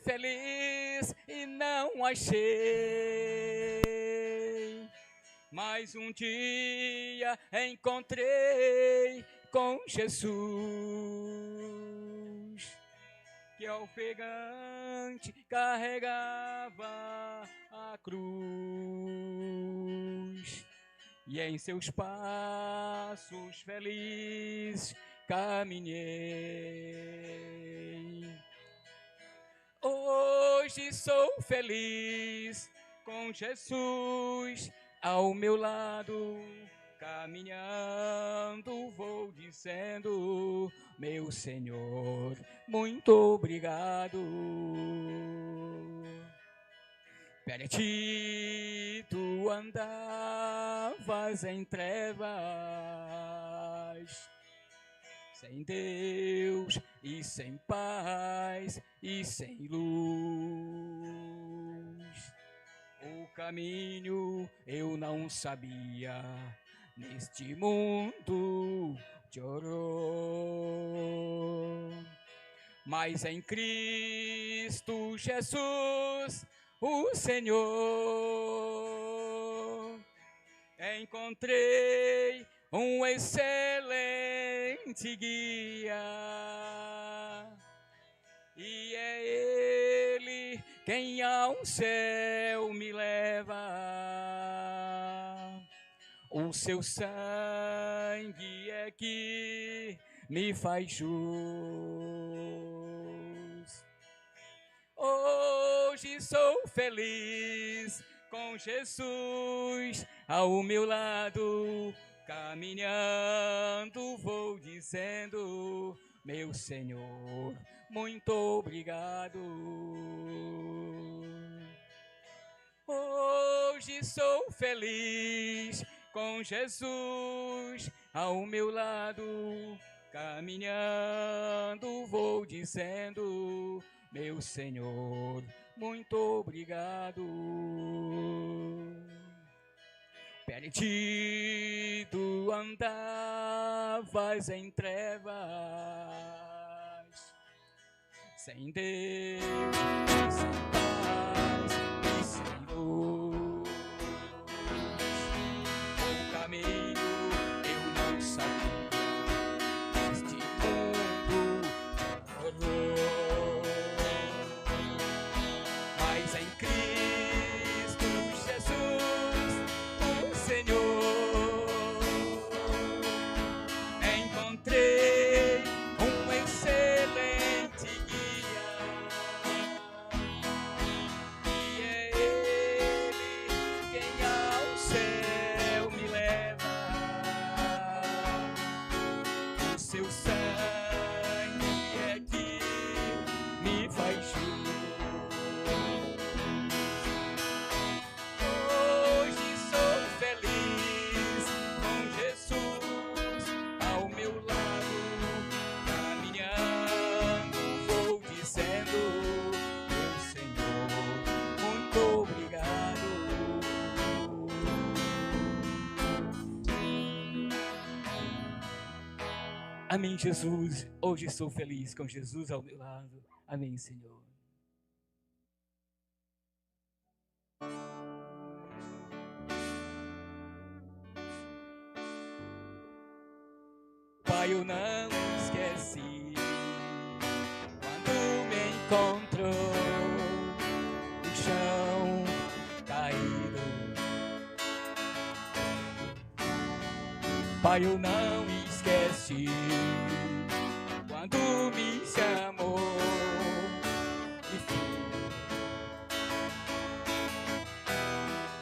feliz e não achei. Mas um dia encontrei com Jesus, que ofegante carregava a cruz, e em seus passos felizes caminhei. Hoje sou feliz com Jesus ao meu lado, caminhando vou dizendo: meu Senhor, muito obrigado. Perante tu andavas em trevas, sem Deus e sem paz e sem luz. O caminho eu não sabia neste mundo de horror, mas em Cristo Jesus, o Senhor, encontrei um excelente guia, e é Ele quem ao céu me leva. O seu sangue é que me faz jus. Hoje sou feliz com Jesus ao meu lado, caminhando vou dizendo: meu Senhor, muito obrigado. Hoje sou feliz com Jesus ao meu lado, caminhando vou dizendo: meu Senhor, muito obrigado. Perdido andavas em trevas, sem Deus, sem paz e sem luz. O caminho eu não sabia neste mundo de horror, mas em Cristo Jesus, o Senhor, encontrei um excelente guia, e é Ele quem ao céu me leva. O seu sangue é que me faz jus. Hoje sou feliz com Jesus ao meu lado, caminhando vou dizendo: meu Senhor, muito obrigado. Amém, Jesus. Hoje sou feliz com Jesus ao meu lado. Amém, Senhor. Pai, eu não esqueci quando me encontrou no chão caído. Pai, eu não esqueci quando me chamou de filho.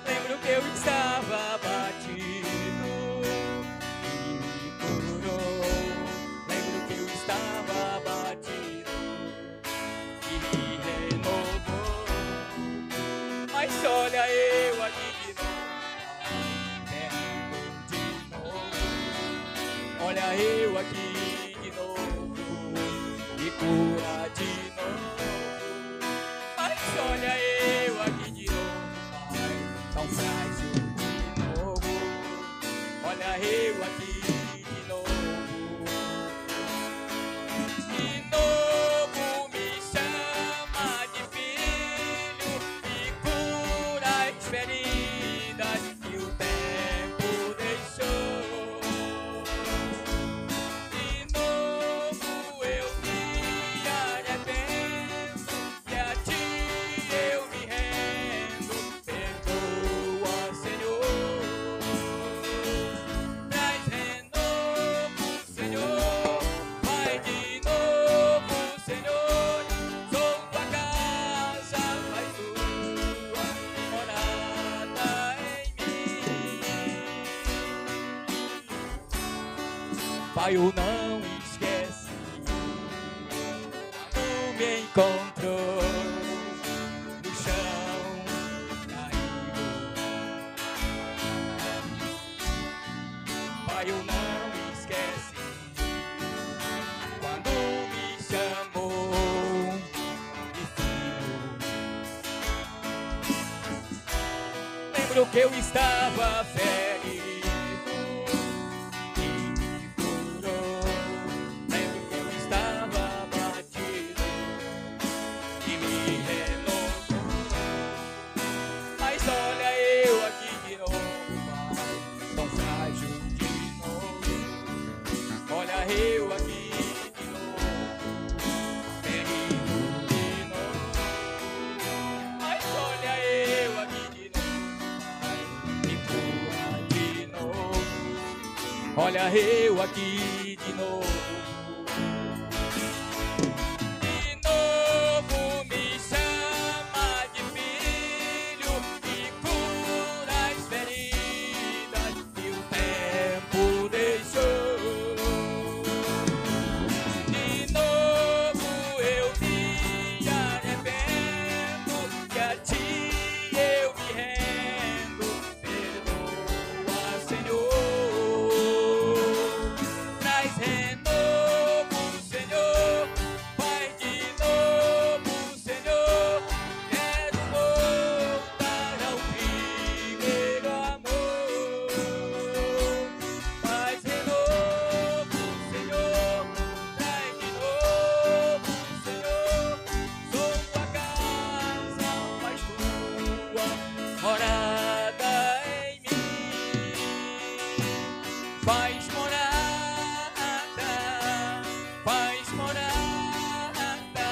Lembro que eu estava batido e me curou. Lembro que eu estava batido e me renovou. Mas olha eu aqui de novo, olha eu aqui de novo, me cura de novo. Mas olha eu aqui de novo, Pai, tão frágil de novo. Olha eu aqui de novo. De novo me chama de Pai, eu não esqueci quando me encontrou no chão caído. Pai, eu não esqueci quando me chamou de filho. Lembro que eu estava ferido e me curou. Lembro que eu estava batido e me renovou. Mas olha eu aqui de novo, Pai, tão frágil de novo. Olha eu aqui de novo, ferido de novo. Mas olha eu aqui de novo, me cura de novo. Olha eu aqui de novo. De novo me chama de filho e cura as feridas que o tempo deixou. De novo eu me arrependo e a ti eu me rendo. Perdoa, Senhor. Traz renovo, Senhor. Faz de novo, Senhor. Quero voltar ao primeiro amor. Faz renovo, Senhor. Traz de novo, Senhor. Sou tua casa, faz tua morada em mim. Faz morada, faz morada,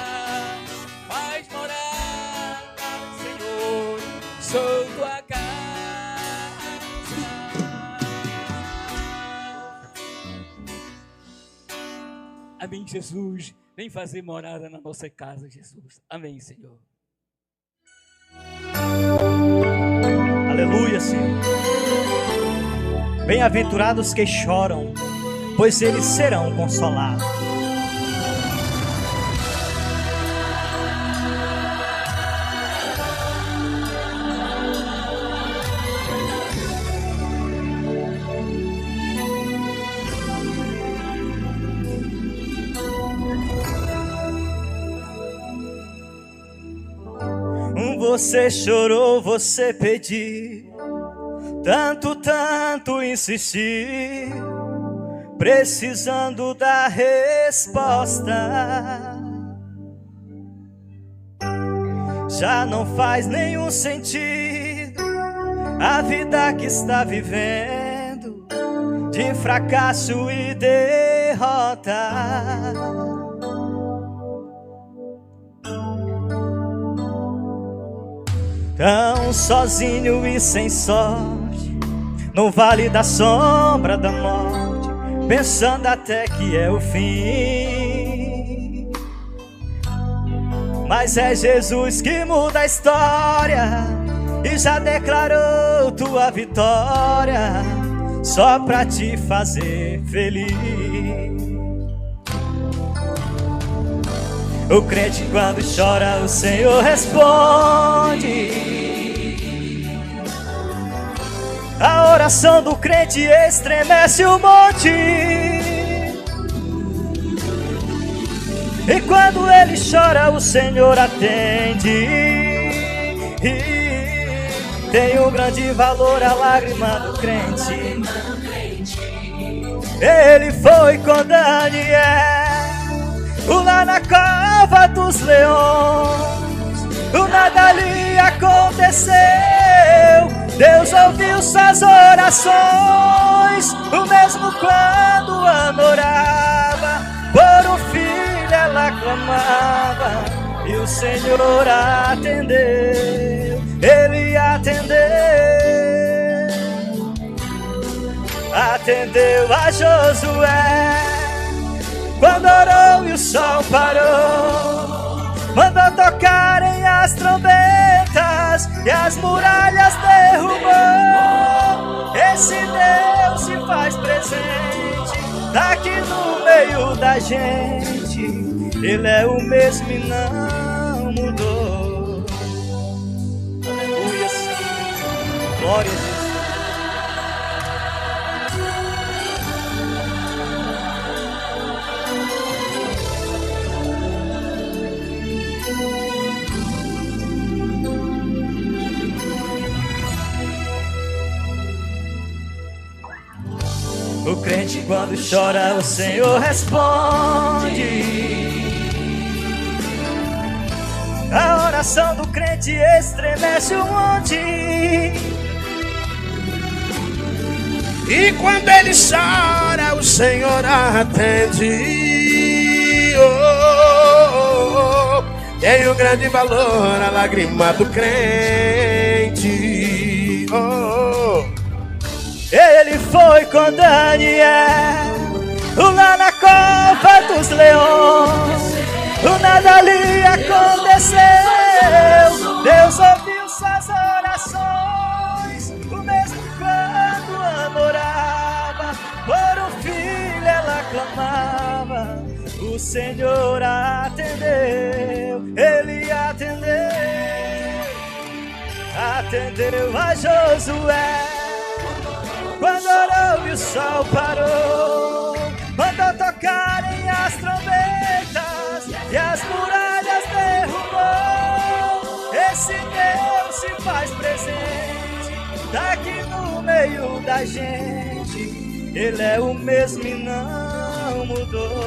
faz morada, Senhor. Sou tua casa. Amém, Jesus. Vem fazer morada na nossa casa, Jesus. Amém, Senhor. Aleluia, Senhor. Bem-aventurados que choram, pois eles serão consolados. Você chorou, você pediu, tanto insistir, precisando da resposta. Já não faz nenhum sentido a vida que está vivendo, de fracasso e derrota. Tão sozinho e sem sorte, no vale da sombra da morte, pensando até que é o fim. Mas é Jesus que muda a história e já declarou tua vitória, só pra te fazer feliz. O crente quando chora, o Senhor responde. A oração do crente estremece o monte. E quando ele chora, o Senhor atende. Tem um grande valor a lágrima do crente. Ele foi com Daniel lá na cova dos leões. O nada ali aconteceu. Deus ouviu suas orações. O mesmo quando Ana orava, por um filho ela clamava, e o Senhor atendeu. Ele atendeu a Josué quando orou e o sol parou. Mandou tocarem as trombetas e as muralhas derrubou. Esse Deus se faz presente tá aqui no meio da gente. Ele é o mesmo e não mudou. Aleluia, Senhor. Glória a Deus. O crente quando chora o Senhor responde. A oração do crente estremece o monte. E quando ele chora o Senhor atende. Tem um grande valor a lágrima do crente. Ele foi com Daniel lá na cova dos leões. O nada ali aconteceu. Deus ouviu suas orações. O mesmo quando adorava, por um filho ela clamava. O Senhor atendeu, Ele atendeu. Atendeu a Josué quando orou e o sol parou, mandou tocarem as trombetas e as muralhas derrubou. Esse Deus se faz presente, tá aqui no meio da gente. Ele é o mesmo e não mudou.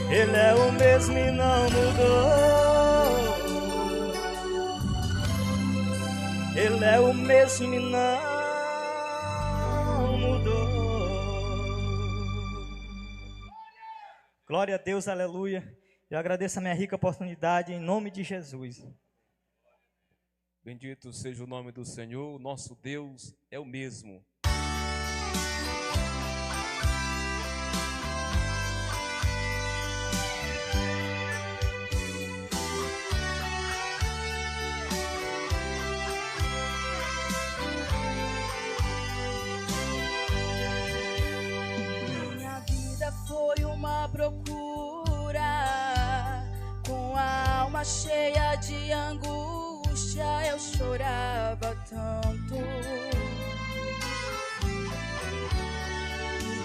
Ele é o mesmo e não mudou. Ele é o mesmo e não mudou. Glória a Deus, aleluia. Eu agradeço a minha rica oportunidade em nome de Jesus. Bendito seja o nome do Senhor, nosso Deus é o mesmo. Foi uma procura, com a alma cheia de angústia, eu chorava tanto,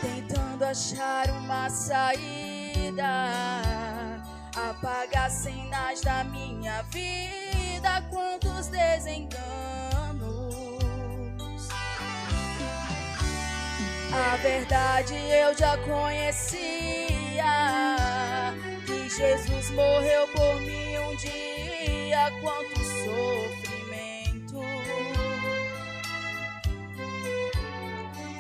tentando achar uma saída, apagar cenas da minha vida, quantos desenganos. A verdade eu já conhecia, que Jesus morreu por mim um dia, quanto sofrimento.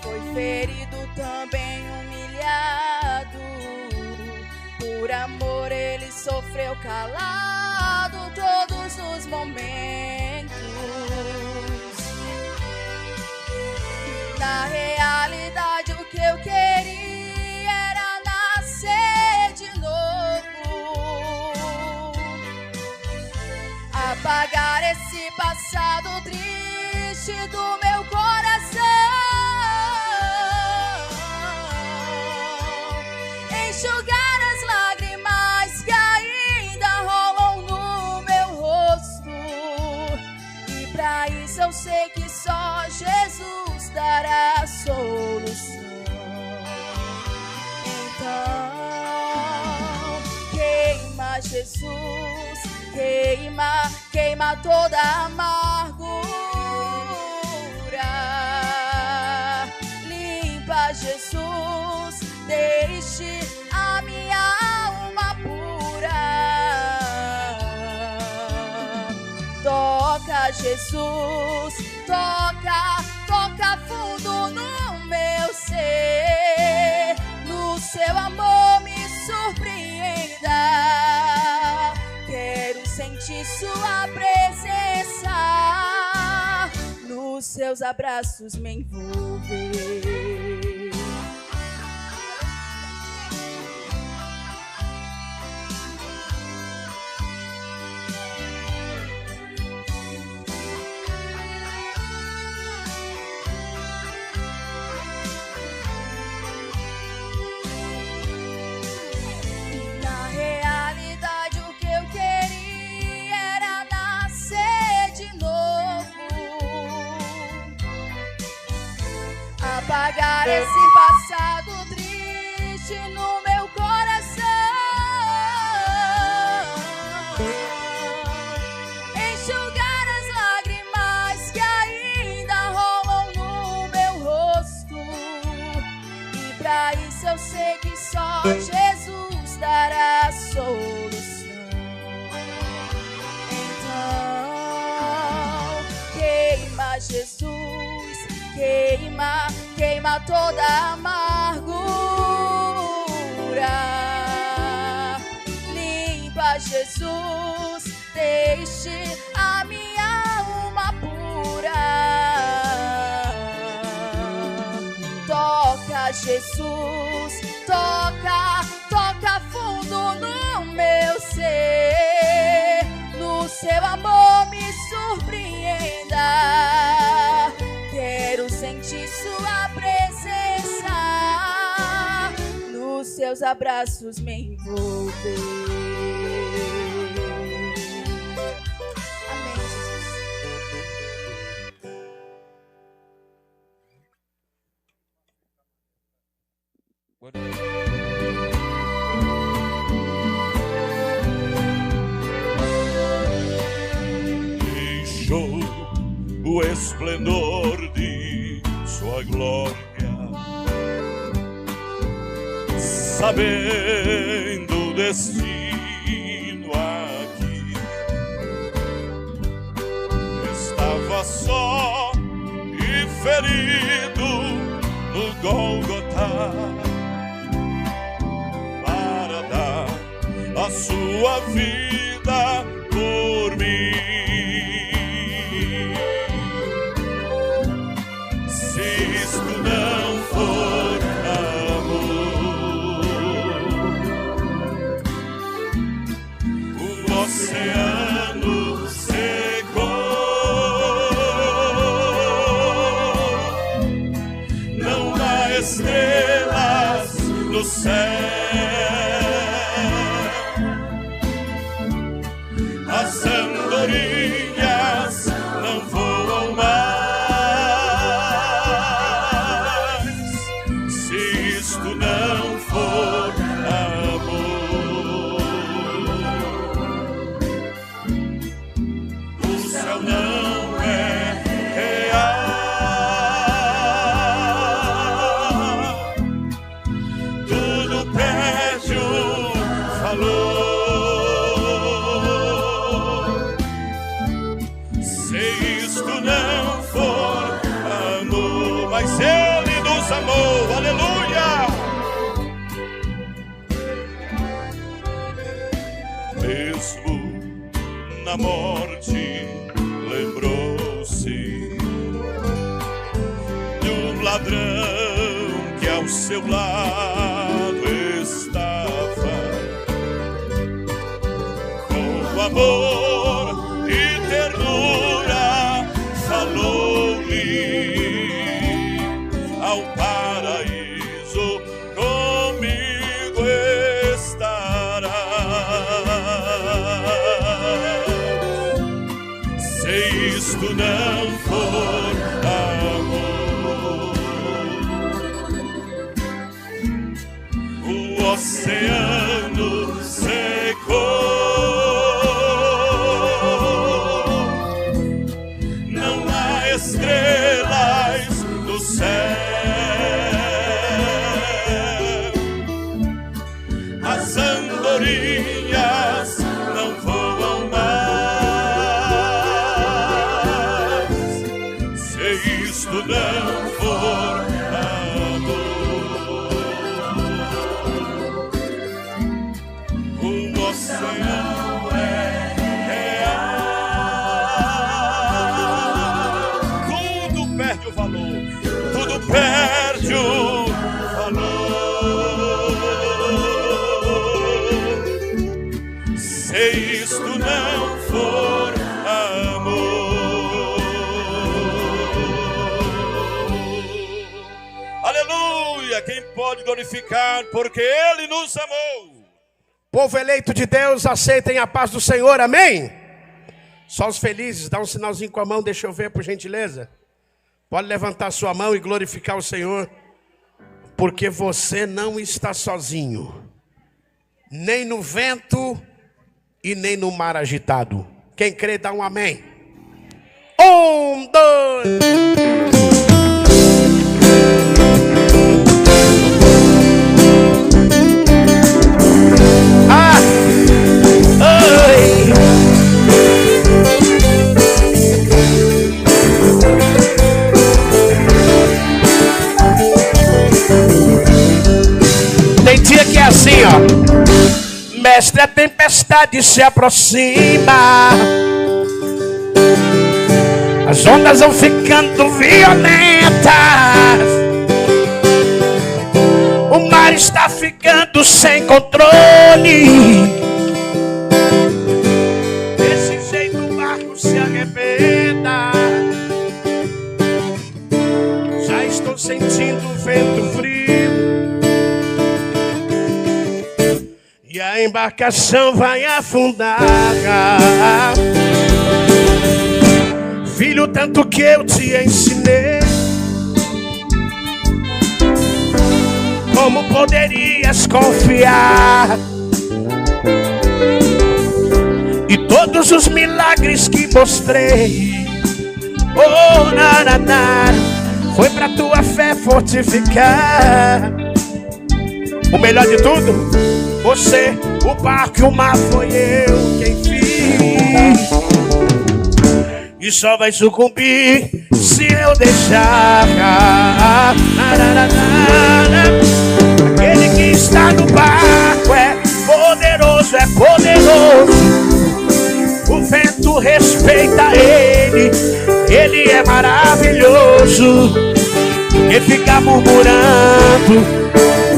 Foi ferido, também humilhado, por amor ele sofreu calado todos os momentos. Na realidade o que eu queria era nascer de novo, apagar esse passado triste do meu coração, enxugar as lágrimas que ainda rolam no meu rosto. E pra isso eu sei que só Jesus dará a solução. Então queima, Jesus, queima, queima toda a amargura, limpa, Jesus, deixe a minha alma pura. Toca, Jesus, toca, toca fundo no meu ser, no seu amor me surpreenda. Quero sentir sua presença, nos seus abraços me envolver. queima toda amargura. Limpa, Jesus, deixe a minha alma pura. Toca, Jesus, toca, toca fundo no meu ser. No seu amor me surpreenda. Quero sentir sua presença, nos seus abraços me envolver. Amém, Deixou o esplendor de sua glória, sabendo o destino aqui. Estava só e ferido no Gólgota, para dar a sua vida por mim. Se isto não for amor, o oceano secou. Não há estrelas no céu, as andorinhas não voam mais. Se isto não for amor, o céu não é real. Tudo perde o valor. Não for amor, mas Ele nos amou, aleluia. Mesmo na morte lembrou-se de um ladrão que ao seu lado estava, com amor e ternura falou-lhe: ao paraíso comigo estarás. Se isto não for amor, o oceano secou. Estrelas do céu, as andorinhas não voam mais. Se isto não for amor, o oceano é perde o valor. Se isto não for amor, aleluia. Quem pode glorificar porque Ele nos amou? Povo eleito de Deus, aceitem a paz do Senhor, amém? Só os felizes, dá um sinalzinho com a mão, deixa eu ver, por gentileza. Pode levantar sua mão e glorificar o Senhor, porque você não está sozinho, nem no vento e nem no mar agitado. Quem crê, dá um amém. 1, 2. Mestre, a tempestade se aproxima, as ondas vão ficando violentas, o mar está ficando sem controle. Desse jeito o barco se arrebenta. Já estou sentindo o vento frio e a embarcação vai afundar. Filho, tanto que eu te ensinei, como poderias confiar? E todos os milagres que mostrei, oh, nada, foi pra tua fé fortificar. O melhor de tudo, você, o barco e o mar, foi eu quem fiz. E só vai sucumbir se eu deixar. Aquele que está no barco é poderoso, é poderoso. O vento respeita ele, ele é maravilhoso. E fica murmurando,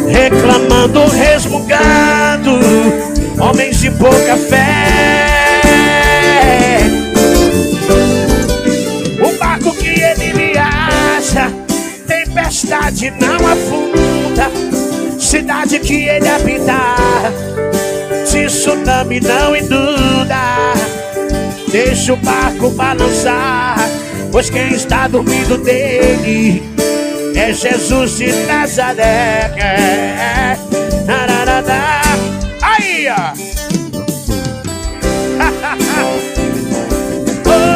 reclamando, resmungando, homens de pouca fé. O barco que ele viaja, tempestade não afunda. Cidade que ele habita, tsunami não inunda. Deixa o barco balançar, pois quem está dormindo dele é Jesus de Nazaré. Aí, ó. Oh.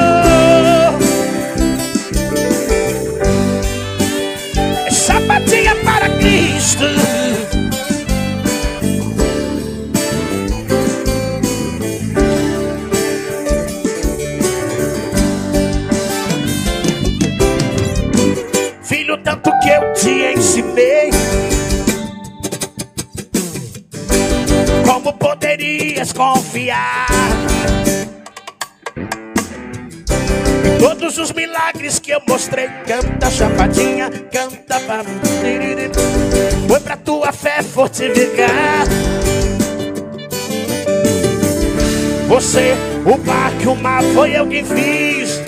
Sapatinha para Cristo. Filho, tanto que eu te ensinei, como poderias confiar? Em todos os milagres que eu mostrei, canta chapadinha, canta pra... Foi pra tua fé fortificar. Você, o barco e o mar, foi eu quem fiz.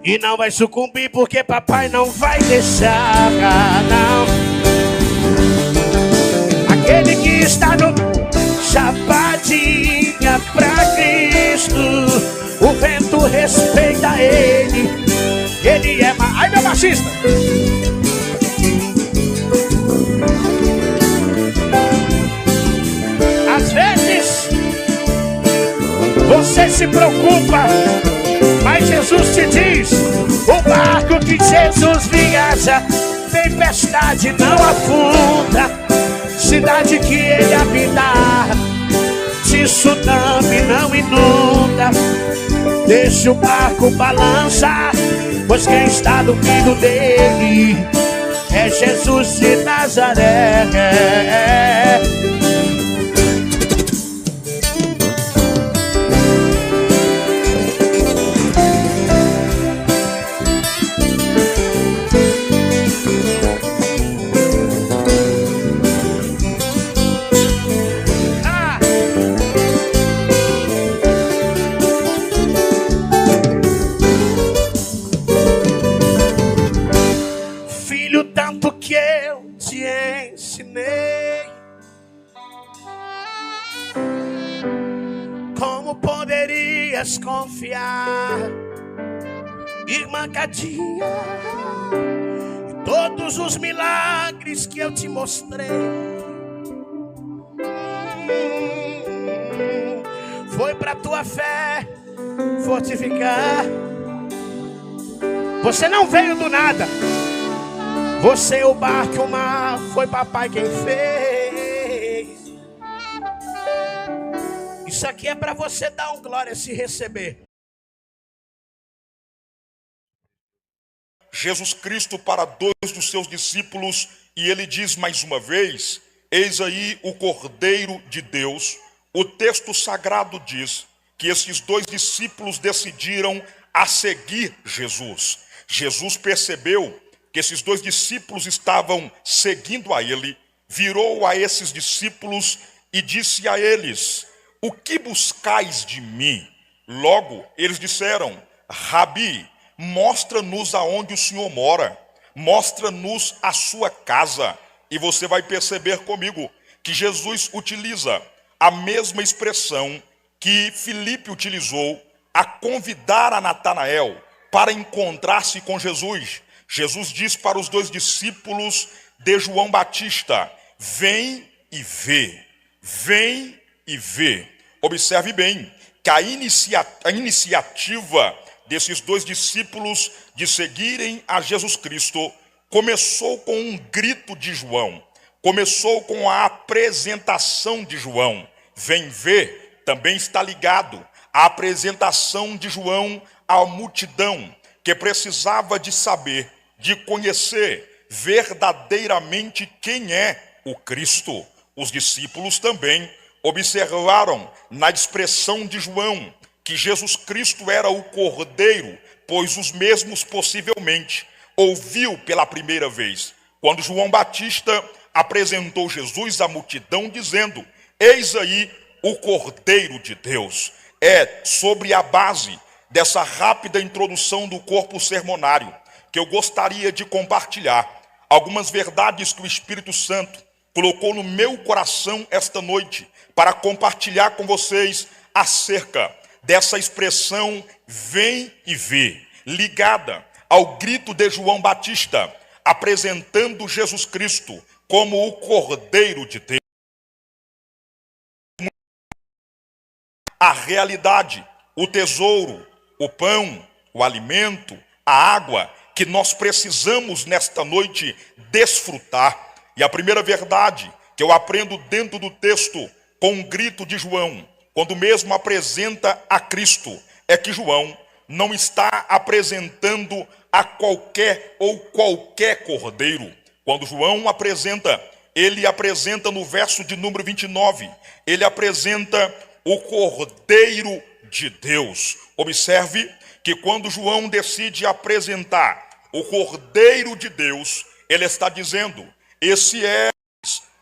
E não vai sucumbir porque papai não vai deixar, não. Aquele que está no chapadinha pra Cristo, o vento respeita ele, ele é... Ai, meu baixista! Às vezes você se preocupa, mas Jesus te diz: o barco que Jesus viaja, tempestade não afunda. Cidade que ele habita, tsunami não inunda. Deixa o barco balançar, pois quem está dormindo dele é Jesus de Nazaré. Confiar, irmã Cadinha, todos os milagres que eu te mostrei, foi pra tua fé fortificar. Você não veio do nada, você, o barco, o mar, foi papai quem fez. Isso aqui é para você dar um glória se receber. Jesus Cristo para dois dos seus discípulos, e ele diz mais uma vez: eis aí o Cordeiro de Deus, o texto sagrado diz que esses dois discípulos decidiram a seguir Jesus. Jesus percebeu que esses dois discípulos estavam seguindo a ele, virou a esses discípulos e disse a eles: o que buscais de mim? Logo, eles disseram: Rabi, mostra-nos aonde o Senhor mora, mostra-nos a sua casa. E você vai perceber comigo que Jesus utiliza a mesma expressão que Filipe utilizou a convidar a Natanael para encontrar-se com Jesus. Jesus diz para os dois discípulos de João Batista: vem e vê, vem e vê. Observe bem que a iniciativa desses dois discípulos de seguirem a Jesus Cristo começou com um grito de João, começou com a apresentação de João. Vem ver também está ligado à apresentação de João à multidão, que precisava de saber, de conhecer verdadeiramente quem é o Cristo. Os discípulos também observaram na expressão de João que Jesus Cristo era o Cordeiro, pois os mesmos possivelmente ouviu pela primeira vez quando João Batista apresentou Jesus à multidão dizendo: eis aí o Cordeiro de Deus. É sobre a base dessa rápida introdução do corpo sermonário que eu gostaria de compartilhar algumas verdades que o Espírito Santo colocou no meu coração esta noite para compartilhar com vocês acerca dessa expressão vem e vê, ligada ao grito de João Batista, apresentando Jesus Cristo como o Cordeiro de Deus. A realidade, o tesouro, o pão, o alimento, a água que nós precisamos nesta noite desfrutar. E a primeira verdade que eu aprendo dentro do texto com um grito de João, quando mesmo apresenta a Cristo, é que João não está apresentando a qualquer cordeiro. Quando João apresenta, ele apresenta no verso de número 29, ele apresenta o Cordeiro de Deus. Observe que quando João decide apresentar o Cordeiro de Deus, ele está dizendo: esse é,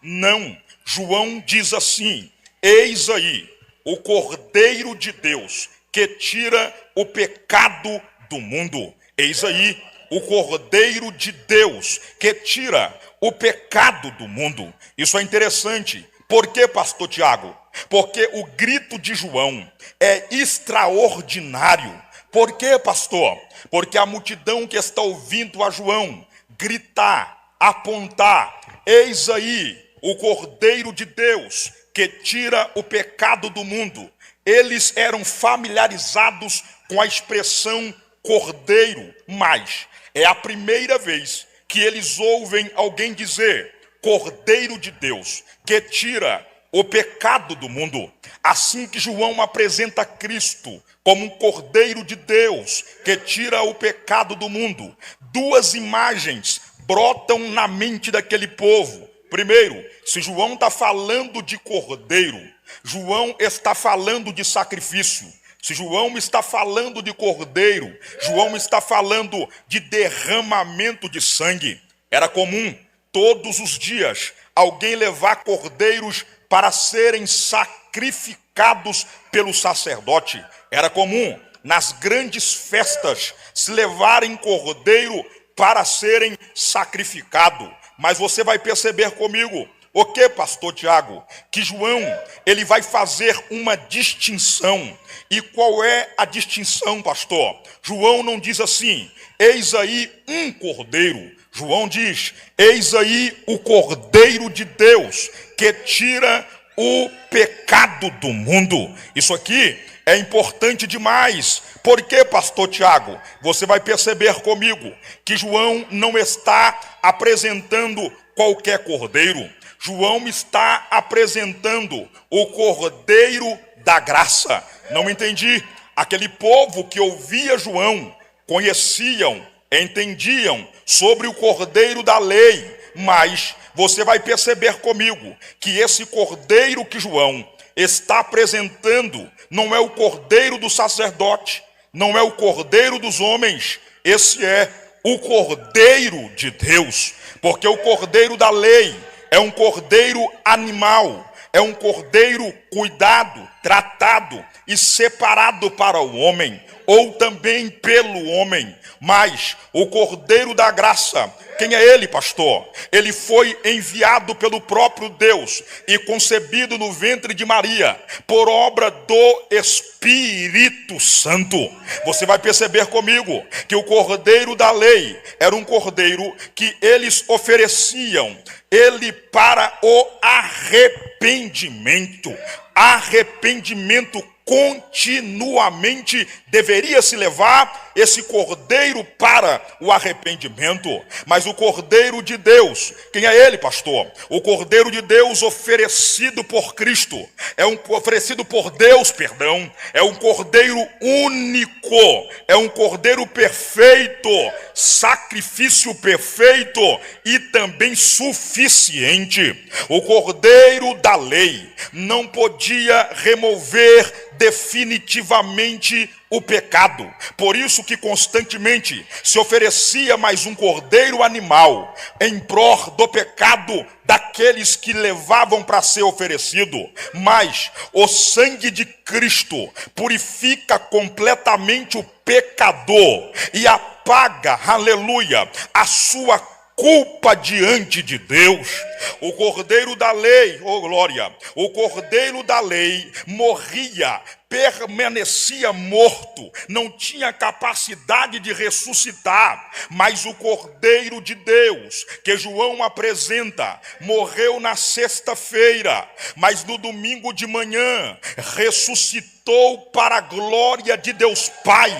não. João diz assim: eis aí o Cordeiro de Deus que tira o pecado do mundo. Eis aí o Cordeiro de Deus que tira o pecado do mundo. Isso é interessante. Por quê, pastor Tiago? Porque o grito de João é extraordinário. Por quê, pastor? Porque a multidão que está ouvindo a João gritar, apontar: eis aí o Cordeiro de Deus que tira o pecado do mundo. Eles eram familiarizados com a expressão Cordeiro, mas é a primeira vez que eles ouvem alguém dizer Cordeiro de Deus que tira o pecado do mundo. Assim que João apresenta Cristo como um Cordeiro de Deus que tira o pecado do mundo, duas imagens brotam na mente daquele povo. Primeiro, se João está falando de cordeiro, João está falando de sacrifício. Se João está falando de cordeiro, João está falando de derramamento de sangue. Era comum, todos os dias, alguém levar cordeiros para serem sacrificados pelo sacerdote. Era comum, nas grandes festas, se levarem cordeiro para serem sacrificados. Mas você vai perceber comigo, o que, pastor Tiago? Que João, ele vai fazer uma distinção. E qual é a distinção, pastor? João não diz assim: eis aí um cordeiro. João diz: eis aí o Cordeiro de Deus que tira o pecado do mundo. Isso aqui é importante demais. Por quê, pastor Tiago? Você vai perceber comigo que João não está apresentando qualquer cordeiro. João está apresentando o Cordeiro da graça. Não entendi. Aquele povo que ouvia João conheciam, entendiam sobre o Cordeiro da lei, Mas você vai perceber comigo que esse cordeiro que João está apresentando não é o cordeiro do sacerdote, não é o cordeiro dos homens, esse é o cordeiro de Deus, porque o cordeiro da lei é um cordeiro animal, é um cordeiro cuidado, tratado e separado para o homem, ou também pelo homem. Mas o cordeiro da graça, quem é ele, pastor? Ele foi enviado pelo próprio Deus e concebido no ventre de Maria, por obra do Espírito Santo. Você vai perceber comigo que o cordeiro da lei era um cordeiro que eles ofereciam, ele para o arrependimento. Arrependimento continuamente deveria se levar esse cordeiro para o arrependimento. Mas o cordeiro de Deus, quem é ele, pastor? O cordeiro de Deus oferecido por Cristo, oferecido por Deus, perdão, é um cordeiro único, é um cordeiro perfeito, sacrifício perfeito e também suficiente. O cordeiro da lei não podia remover definitivamente o pecado. Por isso que constantemente se oferecia mais um cordeiro animal em prol do pecado daqueles que levavam para ser oferecido. Mas o sangue de Cristo purifica completamente o pecador e apaga, aleluia, a sua culpa diante de Deus. O cordeiro da lei, oh glória, o cordeiro da lei morria, permanecia morto, não tinha capacidade de ressuscitar. Mas o cordeiro de Deus que João apresenta morreu na sexta-feira, mas no domingo de manhã ressuscitou para a glória de Deus Pai,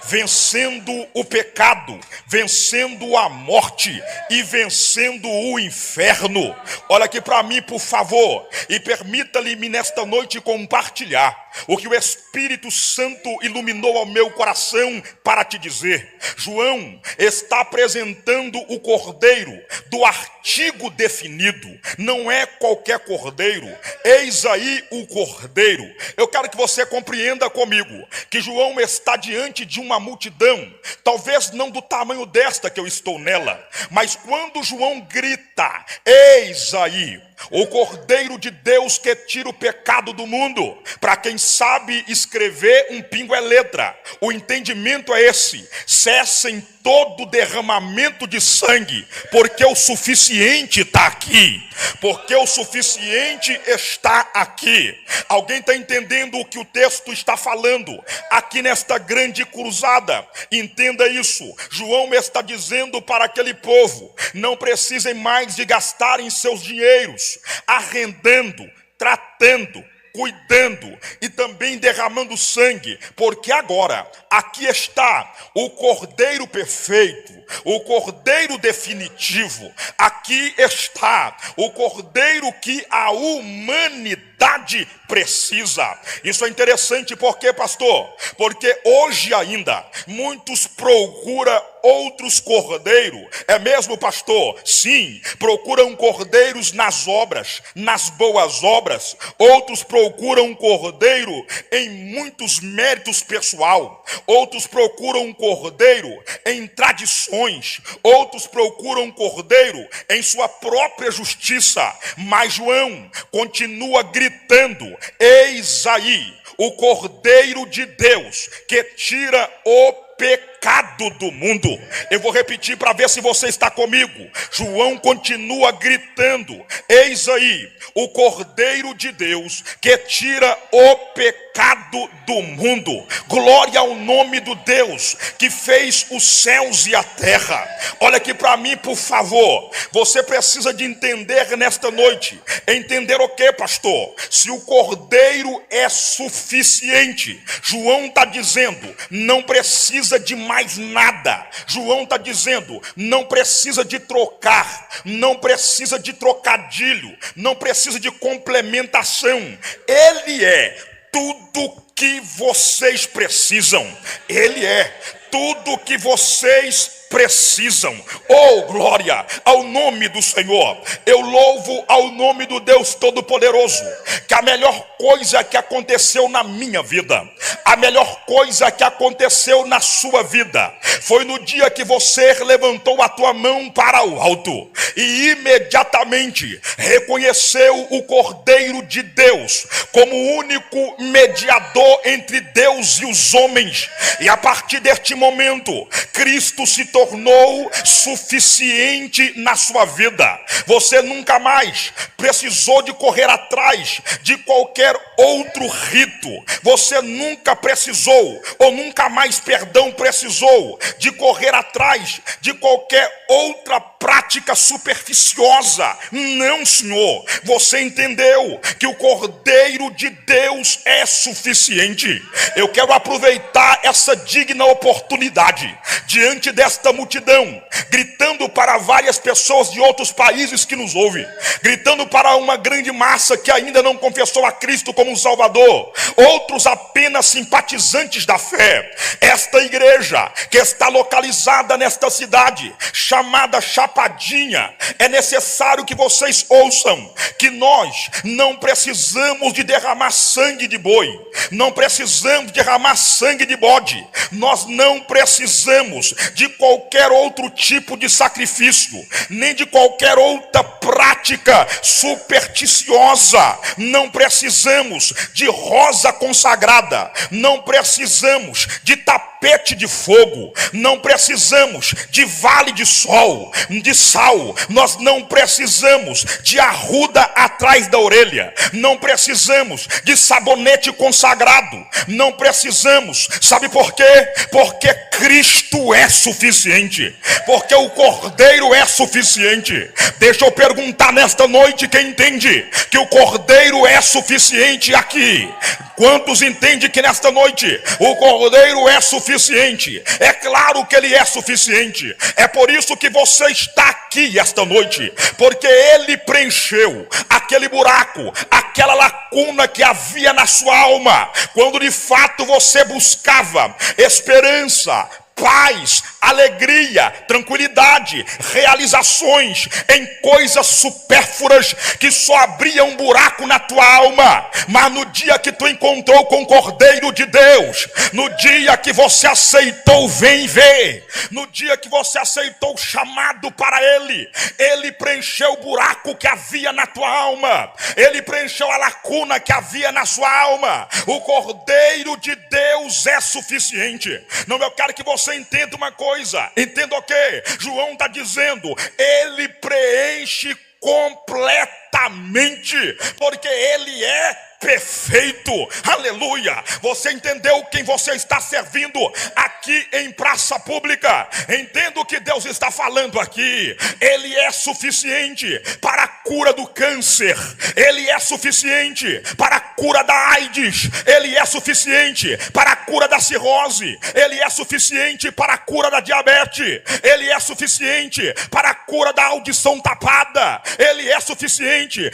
vencendo o pecado, vencendo a morte e vencendo o inferno. Olha aqui para mim, por favor, e permita-lhe nesta noite compartilhar o que o Espírito Santo iluminou ao meu coração para te dizer. João está apresentando o cordeiro do artigo definido, não é qualquer cordeiro. Eis aí o cordeiro. Eu quero que você compreenda comigo que João está diante de uma multidão, talvez não do tamanho desta que eu estou nela, mas quando João grita, eis aí o Cordeiro de Deus que tira o pecado do mundo. Para quem sabe escrever, um pingo é letra. O entendimento é esse: cessem todo derramamento de sangue, porque o suficiente está aqui. Porque o suficiente está aqui. Alguém está entendendo o que o texto está falando aqui nesta grande cruzada? Entenda isso. João está dizendo para aquele povo: não precisem mais de gastarem seus dinheiros arrendando, tratando, cuidando e também derramando sangue, porque agora aqui está o Cordeiro perfeito, o Cordeiro definitivo. Aqui está o Cordeiro que a humanidade precisa. Isso é interessante, porque, pastor? Porque hoje ainda muitos procuram outros cordeiros. É mesmo, pastor? Sim, procuram cordeiros nas obras, nas boas obras. Outros procuram um cordeiro em muitos méritos pessoal. Outros procuram um cordeiro em tradições. Outros procuram um cordeiro em sua própria justiça. Mas João continua gritando: eis aí o Cordeiro de Deus que tira o pecado do mundo. Eu vou repetir para ver se você está comigo. João continua gritando: eis aí o Cordeiro de Deus que tira o pecado do mundo. Glória ao nome do Deus que fez os céus e a terra. Olha aqui para mim, por favor. Você precisa de entender nesta noite. Entender o que, pastor? Se o Cordeiro é suficiente. João está dizendo: não precisa de mais nada. João está dizendo: não precisa de trocar, não precisa de trocadilho, não precisa de complementação. Ele é tudo que vocês precisam. Ele é tudo que vocês precisam. Oh, glória ao nome do Senhor. Eu louvo ao nome do Deus Todo-Poderoso, que a melhor coisa que aconteceu na minha vida, a melhor coisa que aconteceu na sua vida, foi no dia que você levantou a tua mão para o alto e imediatamente reconheceu o Cordeiro de Deus como o único mediador entre Deus e os homens. E a partir deste momento, Cristo se tornou suficiente na sua vida. Você nunca mais precisou de correr atrás de qualquer outro rito. Você nunca precisou, ou nunca mais, perdão, precisou de correr atrás de qualquer outra prática superficiosa. Não, Senhor. Você entendeu que o Cordeiro de Deus é suficiente. Eu quero aproveitar essa digna oportunidade diante desta multidão, gritando para várias pessoas de outros países que nos ouvem, gritando para uma grande massa que ainda não confessou a Cristo como Salvador, outros apenas simpatizantes da fé. Esta igreja que está localizada nesta cidade chamada Chapadinha, é necessário que vocês ouçam que nós não precisamos de derramar sangue de boi, não precisamos derramar sangue de bode, nós não precisamos de qualquer outro tipo de sacrifício, nem de qualquer outra prática supersticiosa. Não precisamos de rosa consagrada, não precisamos de tapete de fogo, não precisamos de vale de sol, de sal, nós não precisamos de arruda atrás da orelha, não precisamos de sabonete consagrado, não precisamos, sabe por quê? Porque Cristo é suficiente, porque o Cordeiro é suficiente. Deixa eu perguntar nesta noite quem entende que o Cordeiro é suficiente aqui. Quantos entendem que nesta noite o Cordeiro é suficiente? É claro que ele é suficiente. É por isso que você está aqui esta noite, porque ele preencheu aquele buraco, aquela lacuna que havia na sua alma, quando de fato você buscava esperança, paz, alegria, tranquilidade, realizações em coisas supérfluas que só abriam um buraco na tua alma. Mas no dia que tu encontrou com o Cordeiro de Deus, no dia que você aceitou vem ver, no dia que você aceitou o chamado para ele, ele preencheu o buraco que havia na tua alma, ele preencheu a lacuna que havia na sua alma. O Cordeiro de Deus é suficiente. Não, eu quero que você entenda uma coisa. Entenda o que João está dizendo. Ele preenche completamente, porque ele é perfeito. Aleluia. Você entendeu quem você está servindo aqui em praça pública? Entenda o que Deus está falando aqui. Ele é suficiente para a cura do câncer, ele é suficiente para a cura da AIDS, ele é suficiente para a cura da cirrose, ele é suficiente para a cura da diabetes, ele é suficiente para a cura da audição tapada, ele é suficiente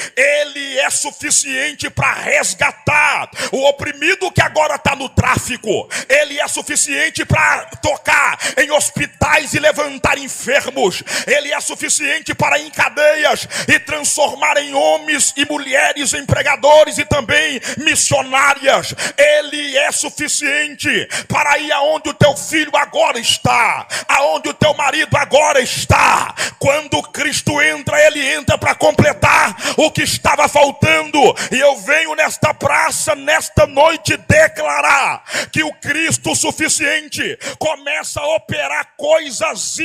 para resgatar o oprimido que agora está no tráfico, ele é suficiente para tocar em hospitais e levantar enfermos, ele é suficiente para ir em cadeias e transformar em homens e mulheres empregadores e também missionárias. Ele é suficiente para ir aonde o teu filho agora está, aonde o teu marido agora está. Quando Cristo entra, ele entra para completar o que estava faltando. E eu venho nesta praça, nesta noite, declarar que o Cristo suficiente começa a operar coisas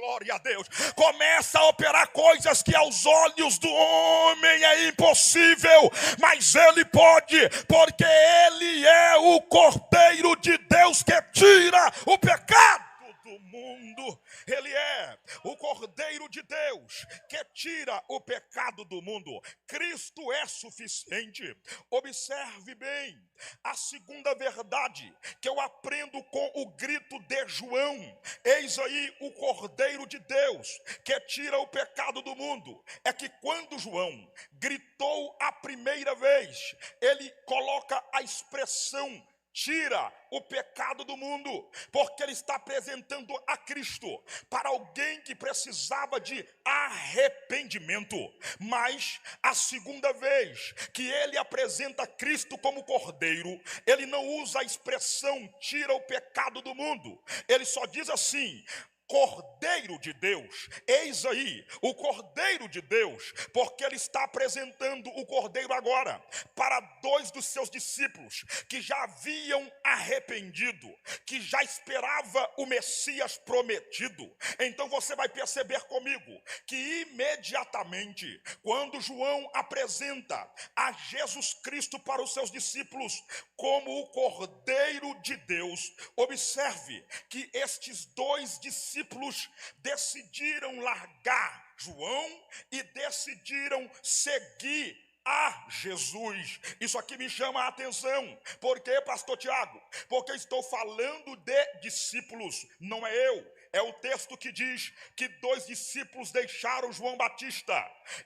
glória a Deus, começa a operar coisas que aos olhos do homem é impossível, mas ele pode, porque ele é o Cordeiro de Deus que tira o pecado do mundo. Ele é o Cordeiro de Deus que tira o pecado do mundo. Cristo é suficiente. Observe bem a segunda verdade que eu aprendo com o grito de João. Eis aí o Cordeiro de Deus que tira o pecado do mundo. É que quando João gritou a primeira vez, ele coloca a expressão tira o pecado do mundo, porque ele está apresentando a Cristo para alguém que precisava de arrependimento. Mas a segunda vez que ele apresenta Cristo como Cordeiro, ele não usa a expressão tira o pecado do mundo. Ele só diz assim: Cordeiro de Deus, eis aí o Cordeiro de Deus, porque ele está apresentando o Cordeiro agora para dois dos seus discípulos que já haviam arrependido, que já esperava o Messias prometido. Então você vai perceber comigo que imediatamente quando João apresenta a Jesus Cristo para os seus discípulos como o Cordeiro de Deus, observe que estes dois discípulos decidiram largar João e decidiram seguir a Jesus. Isso aqui me chama a atenção. Por quê, pastor Tiago? Porque eu estou falando de discípulos, não é eu. É o texto que diz que dois discípulos deixaram João Batista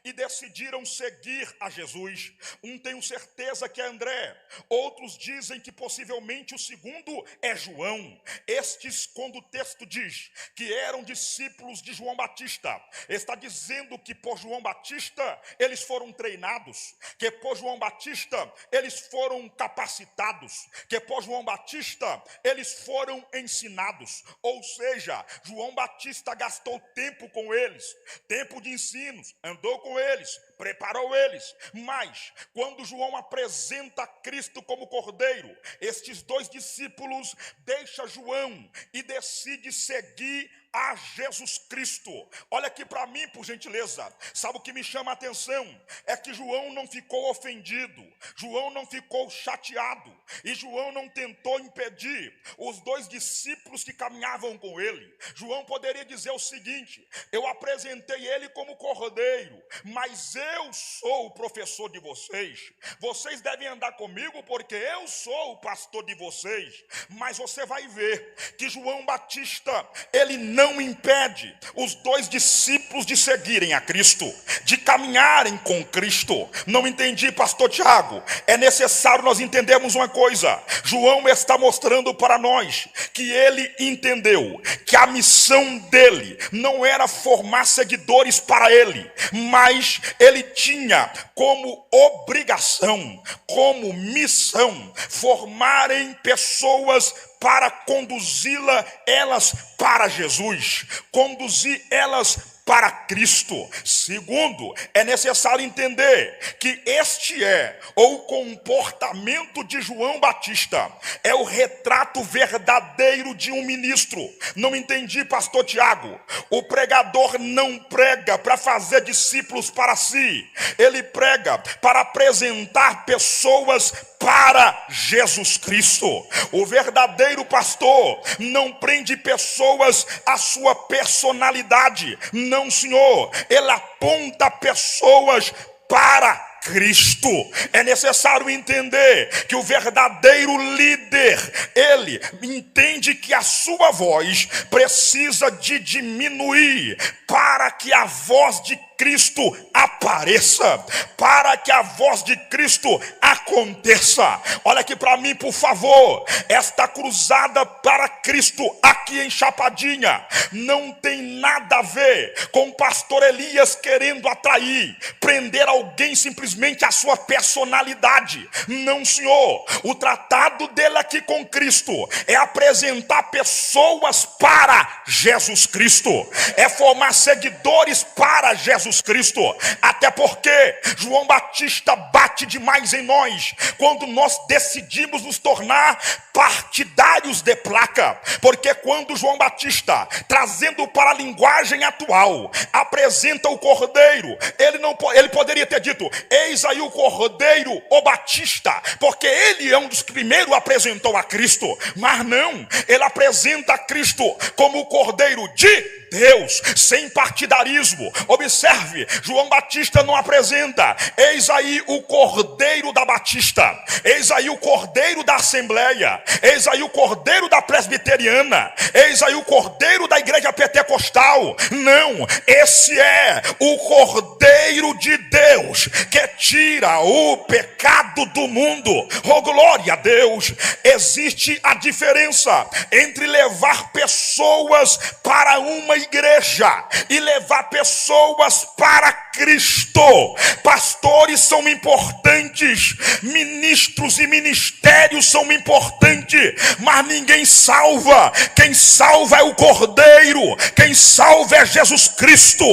e decidiram seguir a Jesus. Um tenho certeza que é André, outros dizem que possivelmente o segundo é João. Estes, quando o texto diz que eram discípulos de João Batista, está dizendo que por João Batista eles foram treinados, que por João Batista eles foram capacitados, que por João Batista eles foram ensinados. Ou seja, João Batista gastou tempo com eles, tempo de ensinos, andou com eles, preparou eles. Mas quando João apresenta Cristo como Cordeiro, estes dois discípulos deixam João e decidem seguir a Jesus Cristo. Olha aqui para mim, por gentileza. Sabe o que me chama a atenção? É que João não ficou ofendido, João não ficou chateado, e João não tentou impedir os dois discípulos que caminhavam com ele. João poderia dizer o seguinte: eu apresentei ele como Cordeiro, mas eu sou o professor de vocês, vocês devem andar comigo porque eu sou o pastor de vocês. Mas você vai ver que João Batista, ele não impede os dois discípulos de seguirem a Cristo, de caminharem com Cristo. Não entendi, pastor Tiago? É necessário nós entendermos uma coisa. João está mostrando para nós que ele entendeu que a missão dele não era formar seguidores para ele, mas ele tinha como obrigação, como missão, formarem pessoas para conduzi-la, elas para Jesus, conduzir elas para Cristo. Segundo, é necessário entender que este é o comportamento de João Batista, é o retrato verdadeiro de um ministro. Não entendi, pastor Tiago? O pregador não prega para fazer discípulos para si, ele prega para apresentar pessoas para Jesus Cristo. O verdadeiro pastor não prende pessoas à sua personalidade, não, senhor. Ele aponta pessoas para Cristo. É necessário entender que o verdadeiro líder, ele entende que a sua voz precisa de diminuir para que a voz de Cristo apareça, para que a voz de Cristo aconteça. Olha aqui para mim, por favor. Esta cruzada para Cristo aqui em Chapadinha não tem nada a ver com o pastor Elias querendo atrair, prender alguém simplesmente à sua personalidade. Não, senhor. O tratado dele aqui com Cristo é apresentar pessoas para Jesus Cristo, é formar seguidores para Jesus Cristo. Até porque João Batista bate demais em nós quando nós decidimos nos tornar partidários de placa. Porque quando João Batista, trazendo para a linguagem atual, apresenta o Cordeiro, ele poderia ter dito: eis aí o Cordeiro, o Batista, porque ele é um dos primeiros que apresentou a Cristo. Mas não, ele apresenta a Cristo como o Cordeiro de Deus, sem partidarismo. Observe, João Batista não apresenta: eis aí o Cordeiro da Batista, eis aí o Cordeiro da Assembleia, eis aí o Cordeiro da Presbiteriana, eis aí o Cordeiro da Igreja Pentecostal. Não, esse é o Cordeiro de Deus que tira o pecado do mundo. Oh, glória a Deus! Existe a diferença entre levar pessoas para uma igreja e levar pessoas para Cristo. Pastores são importantes, ministros e ministérios são importantes, mas ninguém salva. Quem salva é o Cordeiro, quem salva é Jesus Cristo.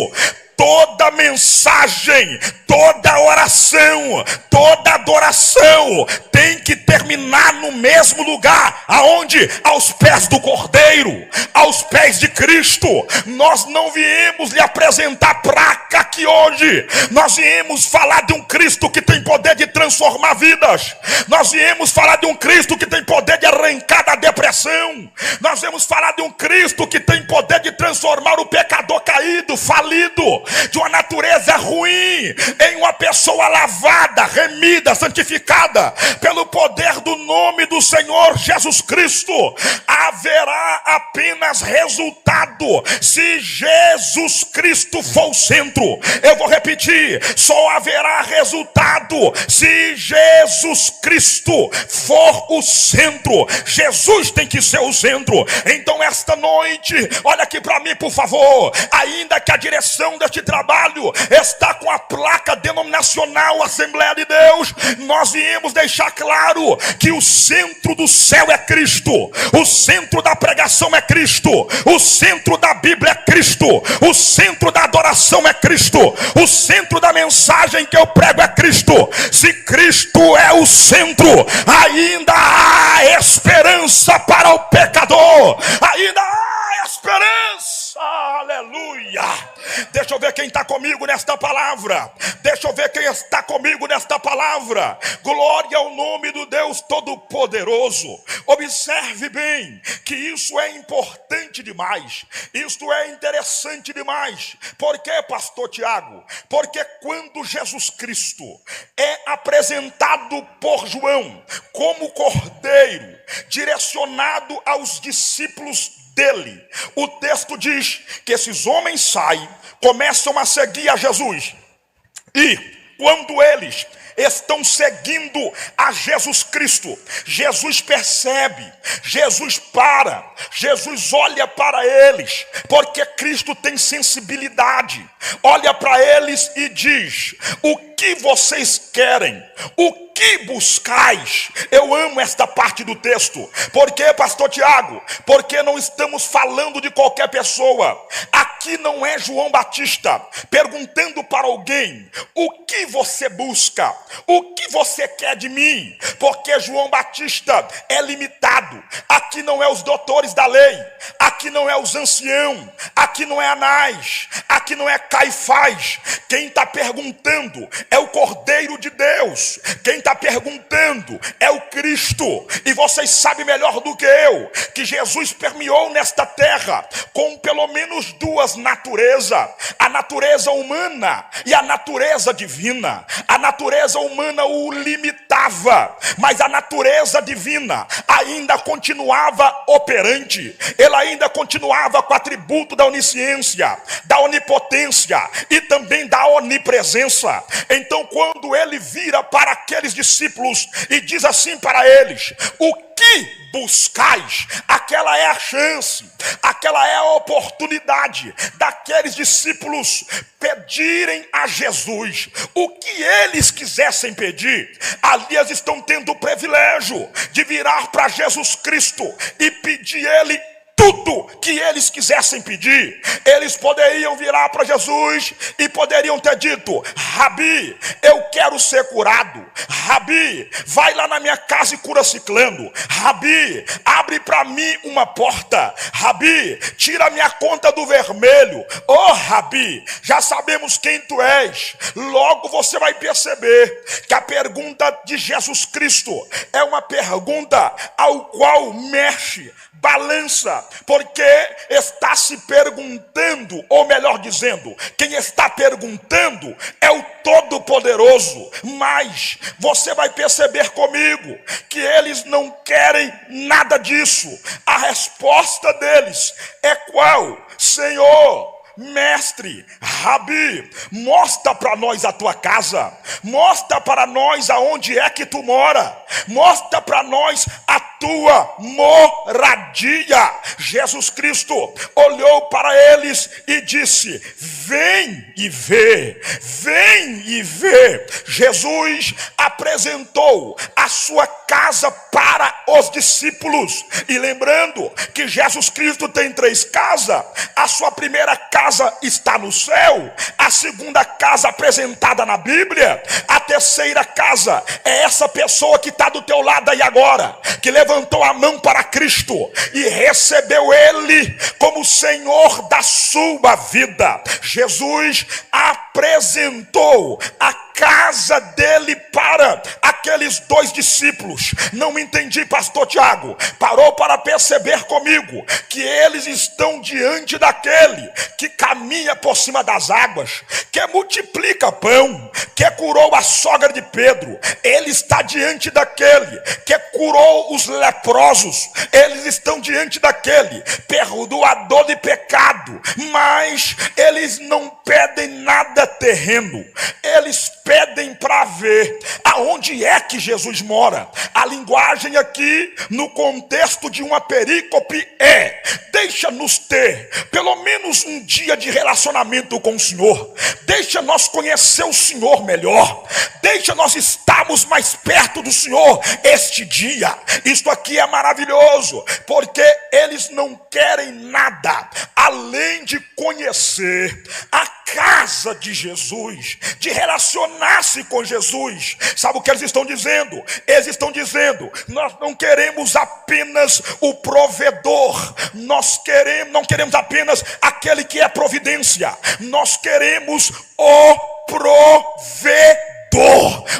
Toda mensagem, toda oração, toda adoração tem que terminar no mesmo lugar. Aonde? Aos pés do Cordeiro, aos pés de Cristo. Nós não viemos lhe apresentar placa aqui hoje. Nós viemos falar de um Cristo que tem poder de transformar vidas. Nós viemos falar de um Cristo que tem poder de arrancar da depressão. Nós viemos falar de um Cristo que tem poder de transformar o pecador caído, falido, de uma natureza ruim, em uma pessoa lavada, remida, santificada pelo poder do nome do Senhor Jesus Cristo. Haverá apenas resultado se Jesus Cristo for o centro. Eu vou repetir: só haverá resultado se Jesus Cristo for o centro. Jesus tem que ser o centro. Então esta noite, olha aqui para mim, por favor. Ainda que a direção deste trabalho está com a placa denominacional Assembleia de Deus, nós viemos deixar claro que o centro do céu é Cristo, o centro da pregação é Cristo, o centro da Bíblia é Cristo, o centro da adoração é Cristo, o centro da mensagem que eu prego é Cristo. Se Cristo é o centro, ainda há esperança para o pecador, ainda há esperança. Aleluia! Deixa eu ver quem está comigo nesta palavra. Deixa eu ver quem está comigo nesta palavra. Glória ao nome do Deus Todo-Poderoso. Observe bem que isso é importante demais. Isso é interessante demais. Por quê, pastor Tiago? Porque quando Jesus Cristo é apresentado por João como Cordeiro, direcionado aos discípulos dele, o texto diz que esses homens saem, começam a seguir a Jesus, e quando eles estão seguindo a Jesus Cristo, Jesus percebe, Jesus para, Jesus olha para eles, porque Cristo tem sensibilidade, olha para eles e diz: o que vocês querem? O que buscais? Eu amo esta parte do texto. Por quê, pastor Tiago? Porque não estamos falando de qualquer pessoa. Aqui não é João Batista perguntando para alguém: o que você busca? O que você quer de mim? Porque João Batista é limitado. Aqui não é os doutores da lei, aqui não é os anciãos, aqui não é Anás, aqui não é Caifás. Quem está perguntando é o Cordeiro de Deus. Quem está perguntando é o Cristo. E vocês sabem melhor do que eu que Jesus permeou nesta terra com pelo menos duas naturezas: a natureza humana e a natureza divina. A natureza humana o limitava, mas a natureza divina ainda continuava operante. Ele ainda continuava com o atributo da onisciência, da onipotência e também da onipresença. Então, quando ele vira para aqueles discípulos e diz assim para eles: o que buscais? Aquela é a chance, aquela é a oportunidade daqueles discípulos pedirem a Jesus o que eles quisessem pedir. Ali eles estão tendo o privilégio de virar para Jesus Cristo e pedir ele tudo que eles quisessem pedir. Eles poderiam virar para Jesus e poderiam ter dito: Rabi, eu quero ser curado. Rabi, vai lá na minha casa e cura ciclano. Rabi, abre para mim uma porta. Rabi, tira minha conta do vermelho. Oh, Rabi, já sabemos quem tu és. Logo você vai perceber que a pergunta de Jesus Cristo é uma pergunta ao qual mexe, balança porque está se perguntando, ou melhor dizendo, quem está perguntando é o Todo-Poderoso. Mas você vai perceber comigo que eles não querem nada disso. A resposta deles é qual? Senhor, mestre, Rabi, mostra para nós a tua casa, mostra para nós aonde é que tu mora, mostra para nós a tua moradia. Jesus Cristo olhou para eles e disse: vem e vê, vem e vê. Jesus apresentou a sua casa para os discípulos, e lembrando que Jesus Cristo tem 3 casas. A sua primeira casa está no céu, a segunda casa apresentada na Bíblia, a terceira casa é essa pessoa que está do teu lado aí agora, que levantou a mão para Cristo e recebeu Ele como Senhor da sua vida. Jesus apresentou a casa dele para aqueles 2 discípulos. Não entendi, pastor Tiago. Parou para perceber comigo que eles estão diante daquele que caminha por cima das águas, que multiplica pão, que curou a sogra de Pedro. Ele está diante daquele que curou os leprosos. Eles estão diante daquele perdoador de pecado. Mas eles não pedem nada terreno, eles pedem para ver aonde é que Jesus mora. A linguagem aqui, no contexto de uma perícope, é: deixa-nos ter pelo menos um dia de relacionamento com o Senhor, deixa nós conhecer o Senhor melhor, deixa nós estarmos mais perto do Senhor este dia. Isto aqui é maravilhoso, porque eles não querem nada além de conhecer a casa de Jesus, de relacionar-se com Jesus. Sabe o que eles estão dizendo? Eles estão dizendo: nós não queremos apenas o provedor, nós não queremos apenas aquele que é providência, nós queremos o provedor.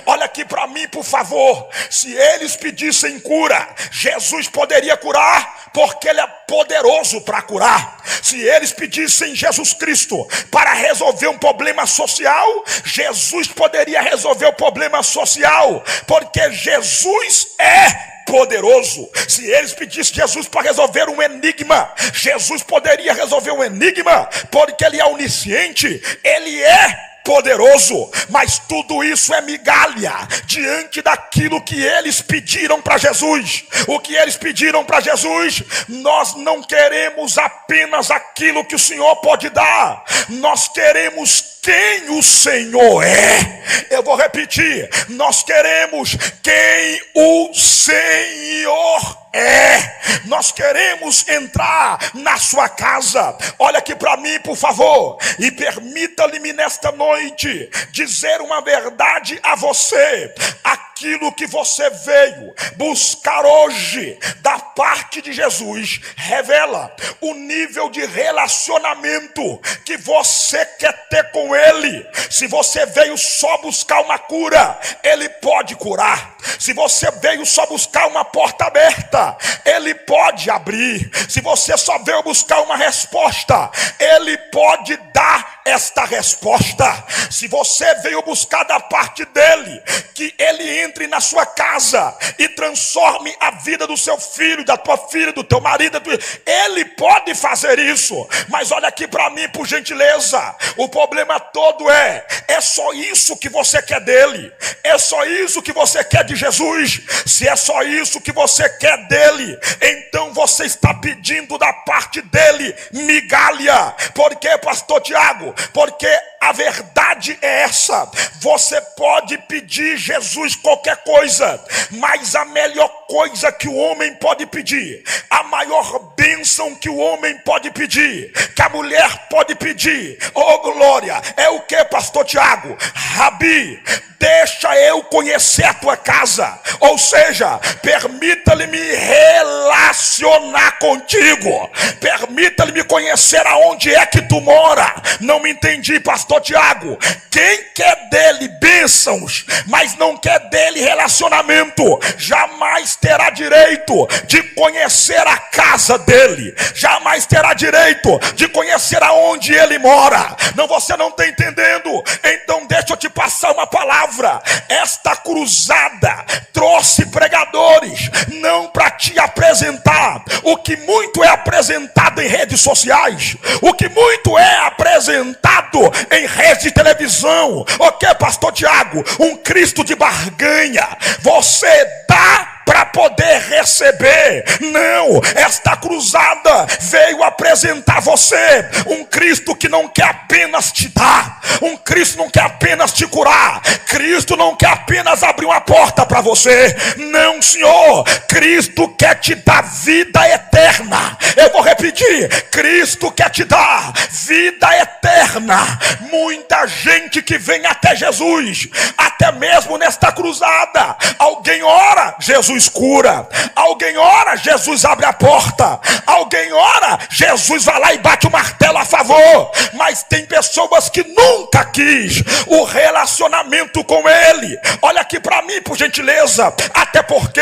Olha aqui para mim, por favor. Se eles pedissem cura, Jesus poderia curar, porque Ele é poderoso para curar. Se eles pedissem Jesus Cristo para resolver um problema social, Jesus poderia resolver o problema social, porque Jesus é poderoso. Se eles pedissem Jesus para resolver um enigma, Jesus poderia resolver um enigma, porque Ele é onisciente, Ele é poderoso. Mas tudo isso é migalha diante daquilo que eles pediram para Jesus. O que eles pediram para Jesus: nós não queremos apenas aquilo que o Senhor pode dar, nós queremos quem o Senhor é. Eu vou repetir: nós queremos quem o Senhor é. Nós queremos entrar na sua casa. Olha aqui para mim, por favor, e permita-lhe nesta noite dizer uma verdade a você. Aquilo que você veio buscar hoje da parte de Jesus revela o nível de relacionamento que você quer ter com Ele. Se você veio só buscar uma cura, Ele pode curar. Se você veio só buscar uma porta aberta, Ele pode abrir. Se você só veio buscar uma resposta, Ele pode dar esta resposta. Se você veio buscar da parte dEle que Ele entre na sua casa e transforme a vida do seu filho, da tua filha, do teu marido, Ele pode fazer isso. Mas olha aqui para mim, por gentileza, o problema todo é só isso que você quer dele? É só isso que você quer de Jesus? Se é só isso que você quer dele, então você está pedindo da parte dele migalha. Por quê, pastor Tiago? Porque a verdade é essa: você pode pedir Jesus qualquer coisa, mas a melhor coisa que o homem pode pedir, a maior bênção que o homem pode pedir, que a mulher pode pedir, oh glória, é o que, pastor Tiago? Rabi, deixa eu conhecer a tua casa. casa. Ou seja, permita-lhe me relacionar contigo. Permita-lhe me conhecer aonde é que tu mora. Não me entendi, pastor Tiago. Quem quer dele bênçãos, mas não quer dele relacionamento, jamais terá direito de conhecer a casa dele. Jamais terá direito de conhecer aonde ele mora. Não, você não está entendendo? Então deixa eu te passar uma palavra. Esta cruzada trouxe pregadores não para te apresentar o que muito é apresentado em redes sociais, o que muito é apresentado em redes de televisão. O que, pastor Tiago? Um Cristo de barganha. Você dá para poder receber. Não, esta cruzada veio apresentar você um Cristo que não quer apenas te dar, um Cristo não quer apenas te curar, Cristo não quer apenas abrir uma porta para você. Não, Senhor, Cristo quer te dar vida eterna. Eu vou repetir, Cristo quer te dar vida eterna. Muita gente que vem até Jesus, até mesmo nesta cruzada, alguém ora, Jesus cura. Alguém ora, Jesus abre a porta. Alguém ora, Jesus vai lá e bate o martelo a favor. Mas tem pessoas que nunca quis o relacionamento com ele. Olha aqui para mim, por gentileza. Até porque,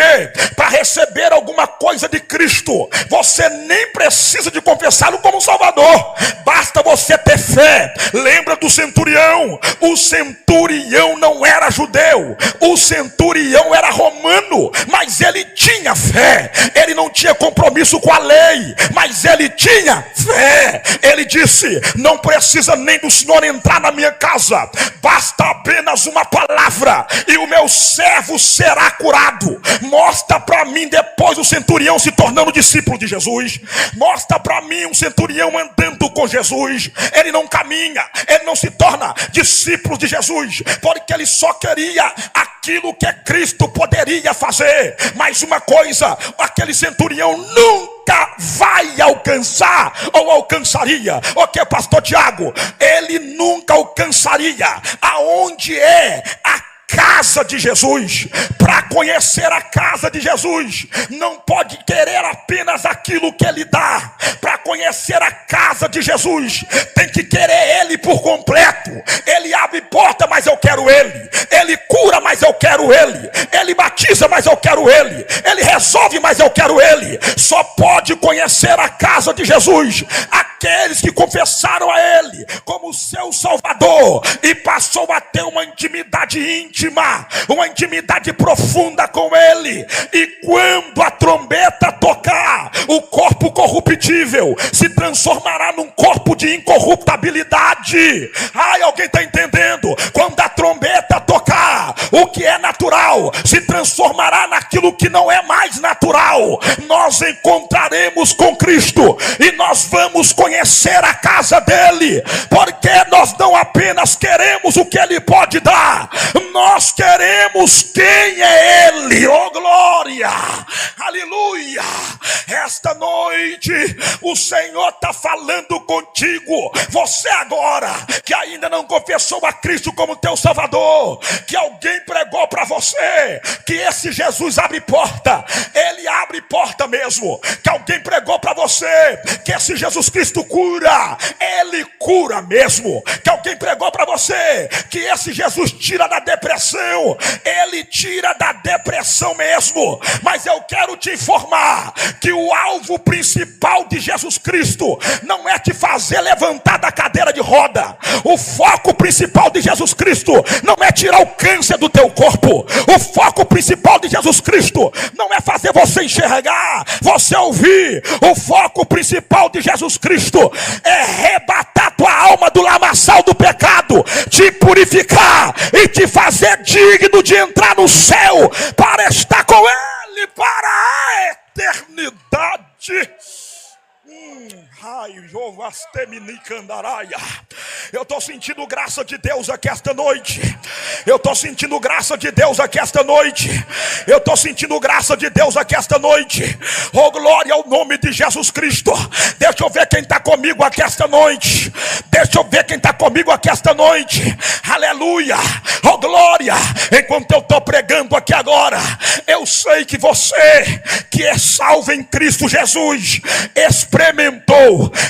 para receber alguma coisa de Cristo, você nem precisa de confessá-lo como Salvador. Basta você ter fé. Lembra do centurião? O centurião não era judeu. O centurião era romano. Mas ele tinha fé. Ele não tinha compromisso com a lei, mas ele tinha fé. Ele disse: não precisa nem do Senhor entrar na minha casa, basta apenas uma palavra e o meu servo será curado. Mostra para mim depois o centurião se tornando discípulo de Jesus. Mostra para mim um centurião andando com Jesus. Ele não caminha, ele não se torna discípulo de Jesus, porque ele só queria aquilo que Cristo poderia fazer. Mas uma coisa, aquele centurião nunca vai alcançar, ou alcançaria. O que, pastor Tiago? Ele nunca alcançaria aonde é a casa de Jesus. Para conhecer a casa de Jesus, não pode querer apenas aquilo que ele dá. Para conhecer a casa de Jesus, tem que querer ele por completo. Ele abre porta, mas eu quero ele. Ele cura, mas eu quero ele. Ele batiza, mas eu quero ele. Ele resolve, mas eu quero ele. Só pode conhecer a casa de Jesus aqueles que confessaram a ele como seu Salvador e passou a ter uma intimidade íntima, uma intimidade profunda com ele. E quando a trombeta tocar, o corpo corruptível se transformará num corpo de incorruptibilidade. Ai, alguém está entendendo? Quando a trombeta tocar, o que é natural se transformará naquilo que não é mais natural. Nós encontraremos com Cristo e nós vamos conhecer a casa dele, porque nós não apenas queremos o que ele pode dar, nós queremos quem é ele. Oh glória, aleluia. Esta noite o Senhor está falando contigo. Você agora que ainda não confessou a Cristo como teu Salvador, que alguém pregou para você que esse Jesus abre porta, ele abre porta mesmo. Que alguém pregou para você que esse Jesus Cristo cura, ele cura mesmo. Que alguém pregou para você que esse Jesus tira da depressão, ele tira da depressão mesmo. Mas eu quero te informar que o alvo principal de Jesus Cristo não é te fazer levantar da cadeira de roda. O foco principal de Jesus Cristo não é tirar o câncer do teu corpo. O foco principal de Jesus Cristo não é fazer você enxergar, você ouvir. O foco principal de Jesus Cristo é arrebatar tua alma do lamaçal do pecado, te purificar e te fazer digno de entrar no céu para estar com ele para a eternidade. Eu estou sentindo graça de Deus aqui esta noite. Eu estou sentindo graça de Deus aqui esta noite. Eu estou sentindo graça de Deus aqui esta noite. Oh, glória ao nome de Jesus Cristo. Deixa eu ver quem está comigo aqui esta noite. Deixa eu ver quem está comigo aqui esta noite. Aleluia. Oh, glória. Enquanto eu estou pregando aqui agora, eu sei que você que é salvo em Cristo Jesus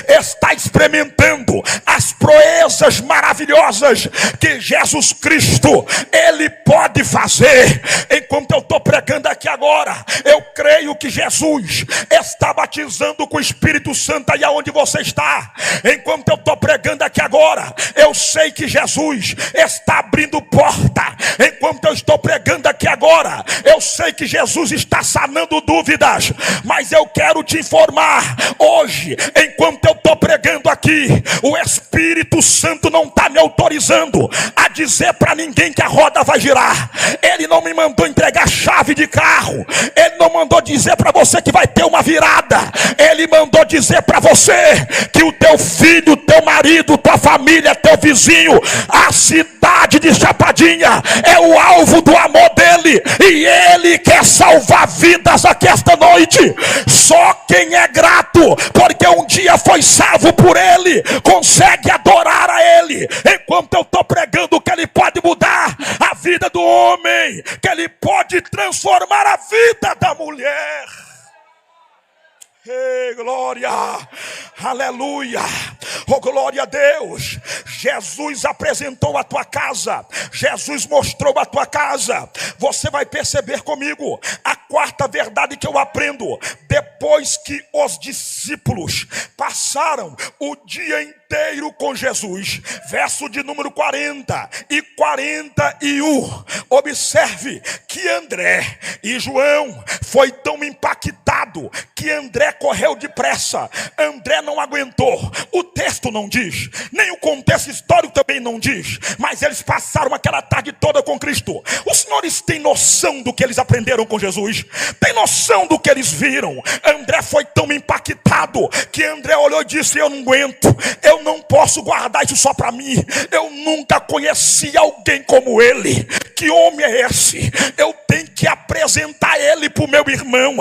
está experimentando as proezas maravilhosas que Jesus Cristo Ele pode fazer. Enquanto eu estou pregando aqui agora, eu creio que Jesus está batizando com o Espírito Santo aí aonde você está. Enquanto eu estou pregando aqui agora, eu sei que Jesus está abrindo porta. Enquanto eu estou pregando aqui agora, eu sei que Jesus está sanando dúvidas. Mas eu quero te informar hoje, enquanto eu estou pregando aqui, o Espírito Santo não está me autorizando a dizer para ninguém que a roda vai girar. Ele não me mandou entregar chave de carro. Ele não mandou dizer para você que vai ter uma virada. Ele mandou dizer para você que o teu filho, teu marido, tua família, teu vizinho, a cidade de Chapadinha é o alvo do amor dele, e ele quer salvar vidas aqui esta noite. Só quem é grato porque um dia foi salvo por ele consegue adorar a ele. Enquanto eu estou pregando que ele pode mudar a vida do homem, que ele pode transformar a vida da mulher. Ei, glória, aleluia, oh glória a Deus. Jesus apresentou a tua casa, Jesus mostrou a tua casa. Você vai perceber comigo a quarta verdade que eu aprendo. Depois que os discípulos passaram o dia inteiro com Jesus, verso de número 40 e 41, observe que André e João foi tão impactado que André correu depressa. André não aguentou. O texto não diz, nem o contexto histórico também não diz, mas eles passaram aquela tarde toda com Cristo. Os senhores têm noção do que eles aprenderam com Jesus? Tem noção do que eles viram? André foi tão impactado que André olhou e disse: eu não aguento, eu não posso guardar isso só para mim. Eu nunca conheci alguém como ele. Que homem é esse? Eu tenho que apresentar ele para o meu irmão.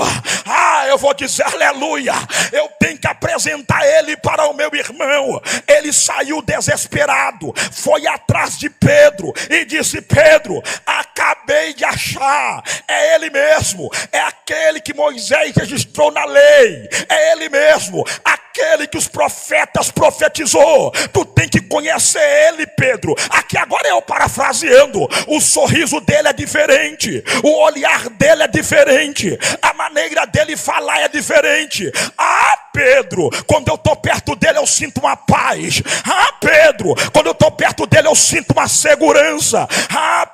Eu vou dizer aleluia. Eu tenho que apresentar ele para o meu irmão. Ele saiu desesperado, foi atrás de Pedro e disse: Pedro, acabei de achar. É ele mesmo, é aquele que Moisés registrou na lei, é ele mesmo, aquele que os profetas profetizou. Tu tem que conhecer ele, Pedro. Aqui agora eu parafraseando, o sorriso dele é diferente, o olhar dele é diferente, a maneira dele falar é diferente. Pedro, quando eu estou perto dele eu sinto uma paz. Pedro, quando eu estou perto dele eu sinto uma segurança.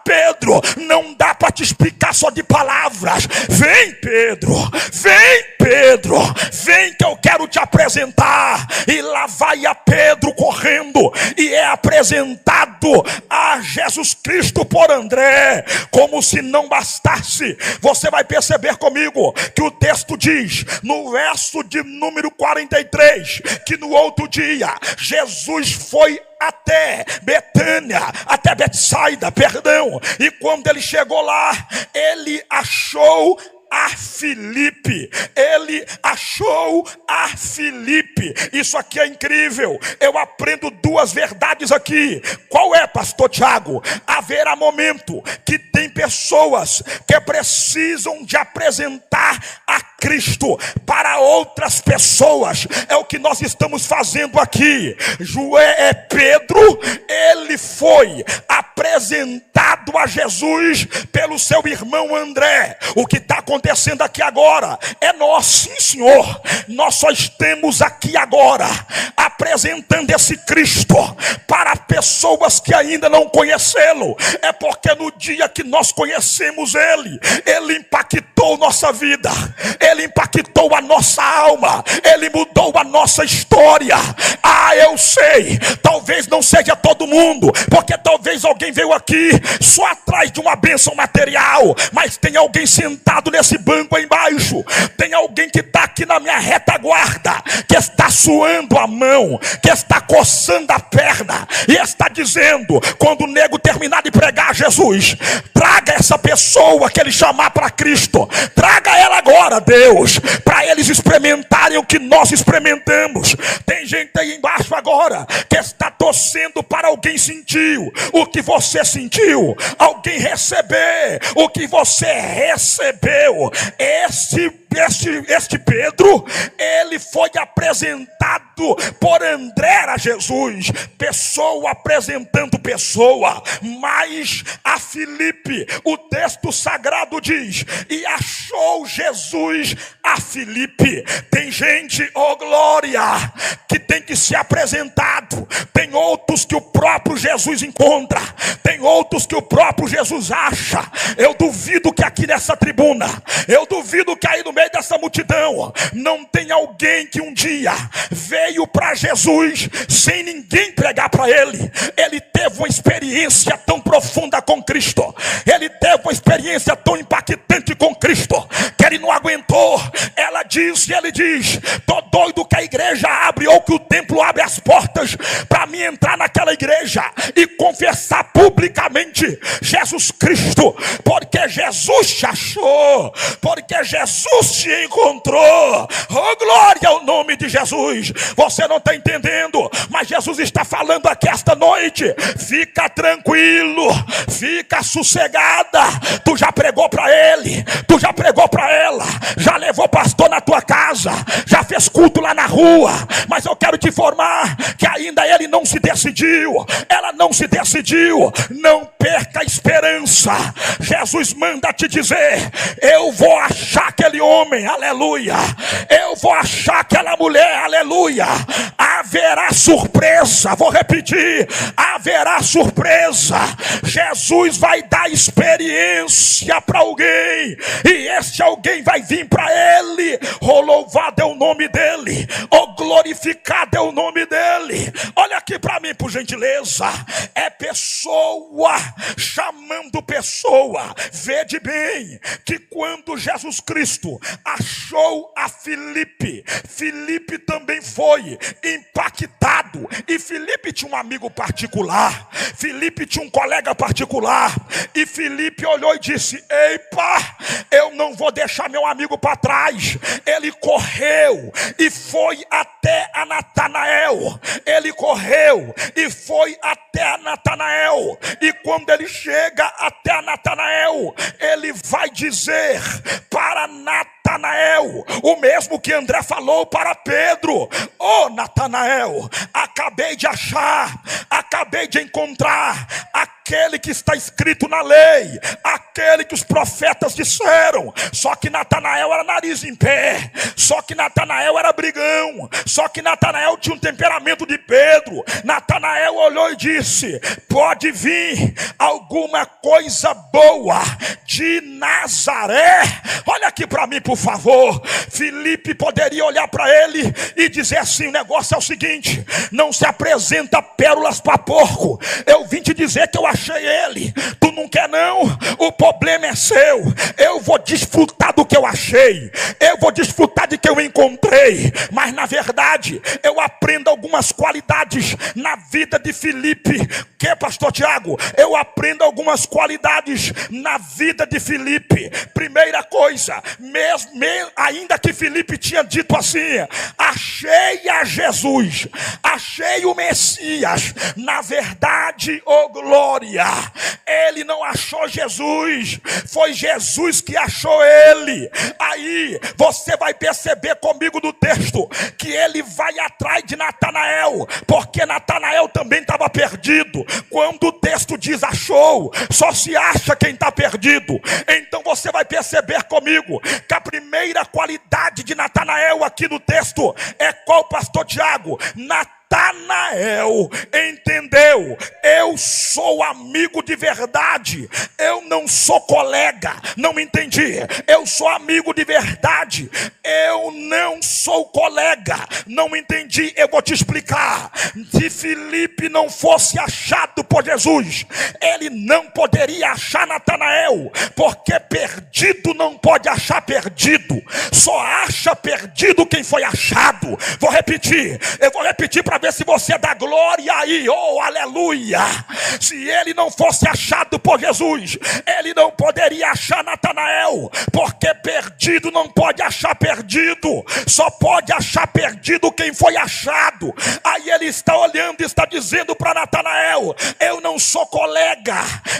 Pedro, não dá para te explicar só de palavras. Vem, Pedro, vem, Pedro, vem que eu quero te apresentar. E lá vai a Pedro correndo e é apresentado a Jesus Cristo por André. Como se não bastasse, você vai perceber comigo que o texto diz no verso de número 43 que no outro dia Jesus foi até Betânia, até Betsaida, perdão. E quando ele chegou lá, ele achou a Filipe. Ele achou a Filipe. Isso aqui é incrível. Eu aprendo duas verdades aqui. Qual é, pastor Tiago? Haverá momento que tem pessoas que precisam de apresentar a Cristo para outras pessoas. É o que nós estamos fazendo aqui. Pedro, ele foi apresentado a Jesus pelo seu irmão André. O que está acontecendo aqui agora é nós, sim senhor. Nós só estamos aqui agora apresentando esse Cristo para pessoas que ainda não conhecê-lo. É porque no dia que nós conhecemos ele, ele impactou nossa vida, ele impactou a nossa alma, ele mudou a nossa história. Eu sei, talvez não seja todo mundo, porque talvez alguém veio aqui só atrás de uma bênção material, mas tem alguém sentado nesse banco aí embaixo, tem alguém que está aqui na minha retaguarda, que está suando a mão, que está coçando a perna, e está dizendo: quando o nego terminar de pregar Jesus, traga essa pessoa que ele chamar para Cristo, traga ela agora, Deus, para eles experimentarem o que nós experimentamos. Tem gente aí embaixo agora que está torcendo para alguém sentir o que você sentiu, alguém receber o que você recebeu. Este Pedro, ele foi apresentado por André a Jesus, pessoa apresentando pessoa. Mas a Filipe, o texto sagrado diz: e achou Jesus a Filipe. Tem gente, oh glória, que tem que ser apresentado. Tem outros que o próprio Jesus encontra, tem outros que o próprio Jesus acha. Eu duvido que aqui nessa tribuna, eu duvido que aí no meio dessa multidão não tem alguém que um dia veio para Jesus sem ninguém pregar para ele. Ele teve uma experiência tão profunda com Cristo, ele teve uma experiência tão impactante com Cristo, que ele não aguentou. Ele diz: tô doido que a igreja abre, ou que o templo abre as portas para mim entrar naquela igreja e confessar publicamente Jesus Cristo, porque Jesus te achou, porque Jesus te encontrou. Oh glória ao nome de Jesus. Você não está entendendo, mas Jesus está falando aqui esta noite: fica tranquilo, fica sossegada. Tu já pregou para ele, tu já pregou para ela, já levou pastor na tua casa, já fez culto lá na rua, mas eu quero te informar que ainda ele não se decidiu, ela não se decidiu. Não perca a esperança. Jesus manda te dizer: eu vou achar aquele homem, aleluia, eu vou achar aquela mulher, aleluia. Haverá surpresa, vou repetir, haverá surpresa. Jesus vai dar experiência para alguém, e esse alguém vai vir para ele. Oh, louvado é o nome dele, oh, glorificado é o nome dele. Olha aqui para mim, por gentileza. É pessoa chamando pessoa. Vede bem que quando Jesus Cristo achou a Filipe, Filipe também foi impactado. E Filipe tinha um amigo particular, Filipe tinha um colega particular, e Filipe olhou e disse: epa, eu não vou deixar meu amigo para trás. Ele correu e foi até a Natanael. Ele correu e foi até a Natanael. E quando ele chega até a Natanael, ele vai dizer para Natanael o mesmo que André falou para Pedro: ô Natanael, acabei de achar, acabei de encontrar aquele que está escrito na lei, aquele que os profetas disseram. Só que Natanael era nariz em pé, só que Natanael era brigão, só que Natanael tinha um temperamento de Pedro. Natanael olhou e disse: pode vir alguma coisa boa de Nazaré? Olha aqui para mim, por favor. Filipe poderia olhar para ele e dizer assim: o negócio é o seguinte, não se apresenta pérolas para porco. Eu vim te dizer que eu achei ele, tu não quer não? O problema é seu. Eu vou desfrutar do que eu achei, eu vou desfrutar de que eu encontrei. Mas na verdade eu aprendo algumas qualidades na vida de Filipe. Que, pastor Tiago? Eu aprendo algumas qualidades na vida de Filipe. Primeira coisa, ainda que Filipe tinha dito assim: achei a Jesus, achei o Messias, na verdade, oh glória, ele não achou Jesus, foi Jesus que achou ele. Aí você vai perceber comigo no texto que ele vai atrás de Natanael, porque Natanael também estava perdido. Quando o texto diz achou, só se acha quem está perdido. Então você você vai perceber comigo que a primeira qualidade de Natanael aqui no texto é qual, pastor Tiago? Natanael entendeu: eu sou amigo de verdade, eu não sou colega. Não me entendi. Eu sou amigo de verdade, eu não sou colega. Não me entendi. Eu vou te explicar. Se Filipe não fosse achado por Jesus, ele não poderia achar Natanael, porque perdido não pode achar perdido, só acha perdido quem foi achado. Eu vou repetir para ver se você dá glória aí. Oh, aleluia. Se ele não fosse achado por Jesus, ele não poderia achar Natanael, porque perdido não pode achar perdido, só pode achar perdido quem foi achado. Aí ele está olhando e está dizendo para Natanael: eu não sou colega,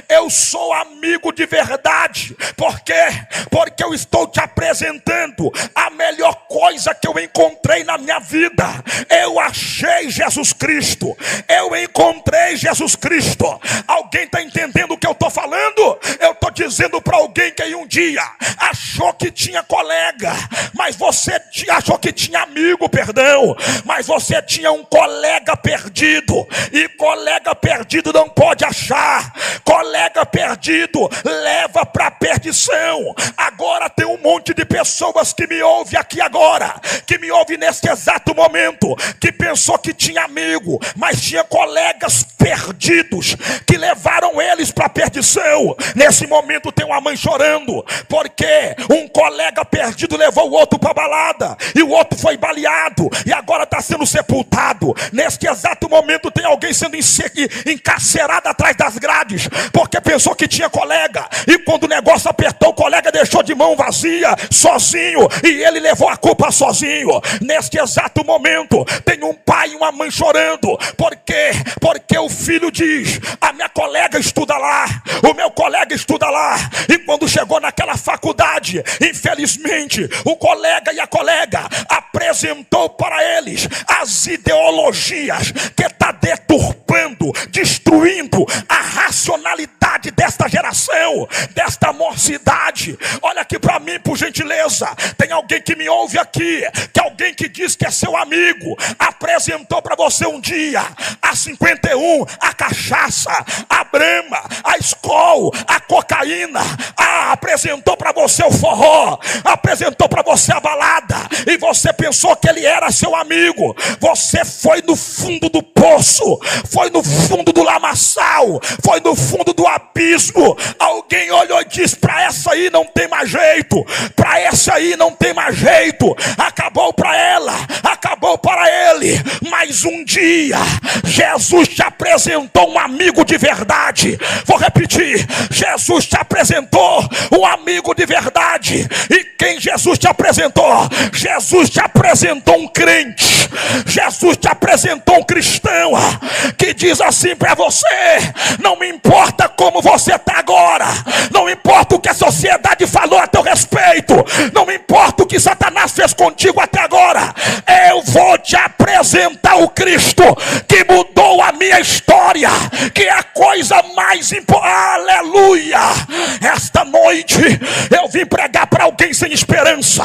eu sou amigo de verdade. Por quê? Porque eu estou te apresentando a melhor coisa que eu encontrei na minha vida. Eu achei Jesus Cristo, eu encontrei Jesus Cristo. Alguém está entendendo o que eu estou falando? Eu estou dizendo para alguém que um dia achou que tinha colega, mas você achou que tinha amigo, perdão, mas você tinha um colega perdido, e colega perdido não pode achar. Colega perdido leva para a perdição. Agora tem um monte de pessoas que me ouvem aqui agora, que me ouvem nesse exato momento, que pensou que tinha amigo, mas tinha colegas perdidos que levaram eles para a perdição. Nesse momento tem uma mãe chorando, porque um colega perdido levou o outro para a balada, e o outro foi baleado, e agora está sendo sepultado. Neste exato momento tem alguém sendo encarcerado atrás das grades, porque pensou que tinha colega, e quando o negócio apertou, o colega deixou de mão vazia, sozinho, e ele levou a culpa sozinho. Neste exato momento tem um pai e uma mãe chorando, porque o filho diz: a minha colega estuda lá, o meu colega estuda lá, e quando chegou naquela faculdade, infelizmente o colega e a colega apresentou para eles as ideologias que está deturpando, destruindo a racionalidade desta geração, desta mocidade. Olha aqui para mim, por gentileza. Tem alguém que me ouve aqui, que alguém que diz que é seu amigo, apresentou para você um dia a 51, a cachaça, a Brahma, a Skol, a cocaína, apresentou para você o forró, apresentou para você a balada, e você pensou que ele era seu amigo. Você foi no fundo do poço, foi no fundo do lamaçal, foi no fundo do abismo. Alguém olhou e disse: para essa aí não tem mais jeito, para essa aí não tem mais jeito, acabou para ela, acabou para ele. Mas um dia Jesus te apresentou um amigo de verdade. Vou repetir: Jesus te apresentou um amigo de verdade. E quem Jesus te apresentou? Jesus te apresentou um crente, Jesus te apresentou um cristão que diz assim para você: não me importa como você está agora, não importa o que a sociedade falou a teu respeito, não me importa o que Satanás fez contigo até agora, eu vou te apresentar o Cristo que mudou a minha história, que é a coisa mais importante. Aleluia! Esta noite eu vim pregar para alguém sem esperança.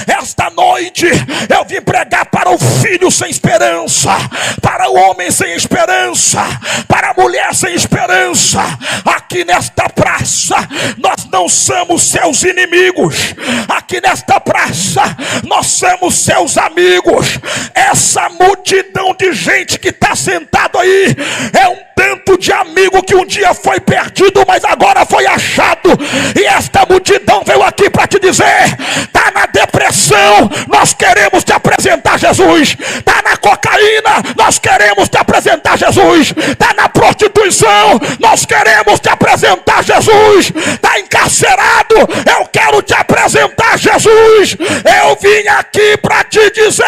Esta noite eu vim pregar para o filho sem esperança, para o homem sem esperança, para a mulher sem esperança. Aqui nesta praça nós não somos seus inimigos, aqui nesta praça nós somos seus amigos. Essa multidão de gente que está sentado aí é um tanto de amigo que um dia foi perdido, mas agora foi achado. E esta multidão veio aqui para te dizer: está na depressão, nós queremos te apresentar Jesus. Está na cocaína, nós queremos te apresentar Jesus. Está na prostituição, nós queremos te apresentar Jesus. Está encarcerado, eu quero te apresentar Jesus. Eu vim aqui para te dizer: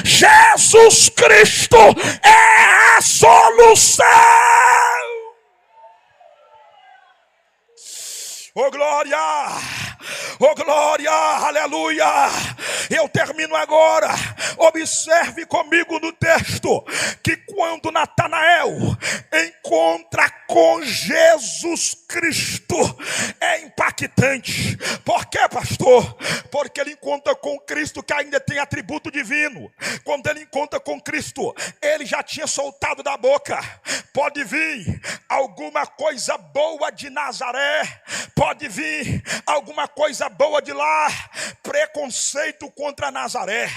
Jesus Cristo é a solução. Oh glória, aleluia. Eu termino agora. Observe comigo no texto que quando Natanael encontra com Jesus Cristo, é impactante. Por quê, pastor? Porque ele encontra com Cristo que ainda tem atributo divino. Quando ele encontra com Cristo, ele já tinha soltado da boca: pode vir alguma coisa boa de Nazaré, pode vir alguma coisa boa de lá. Preconceito contra Nazaré,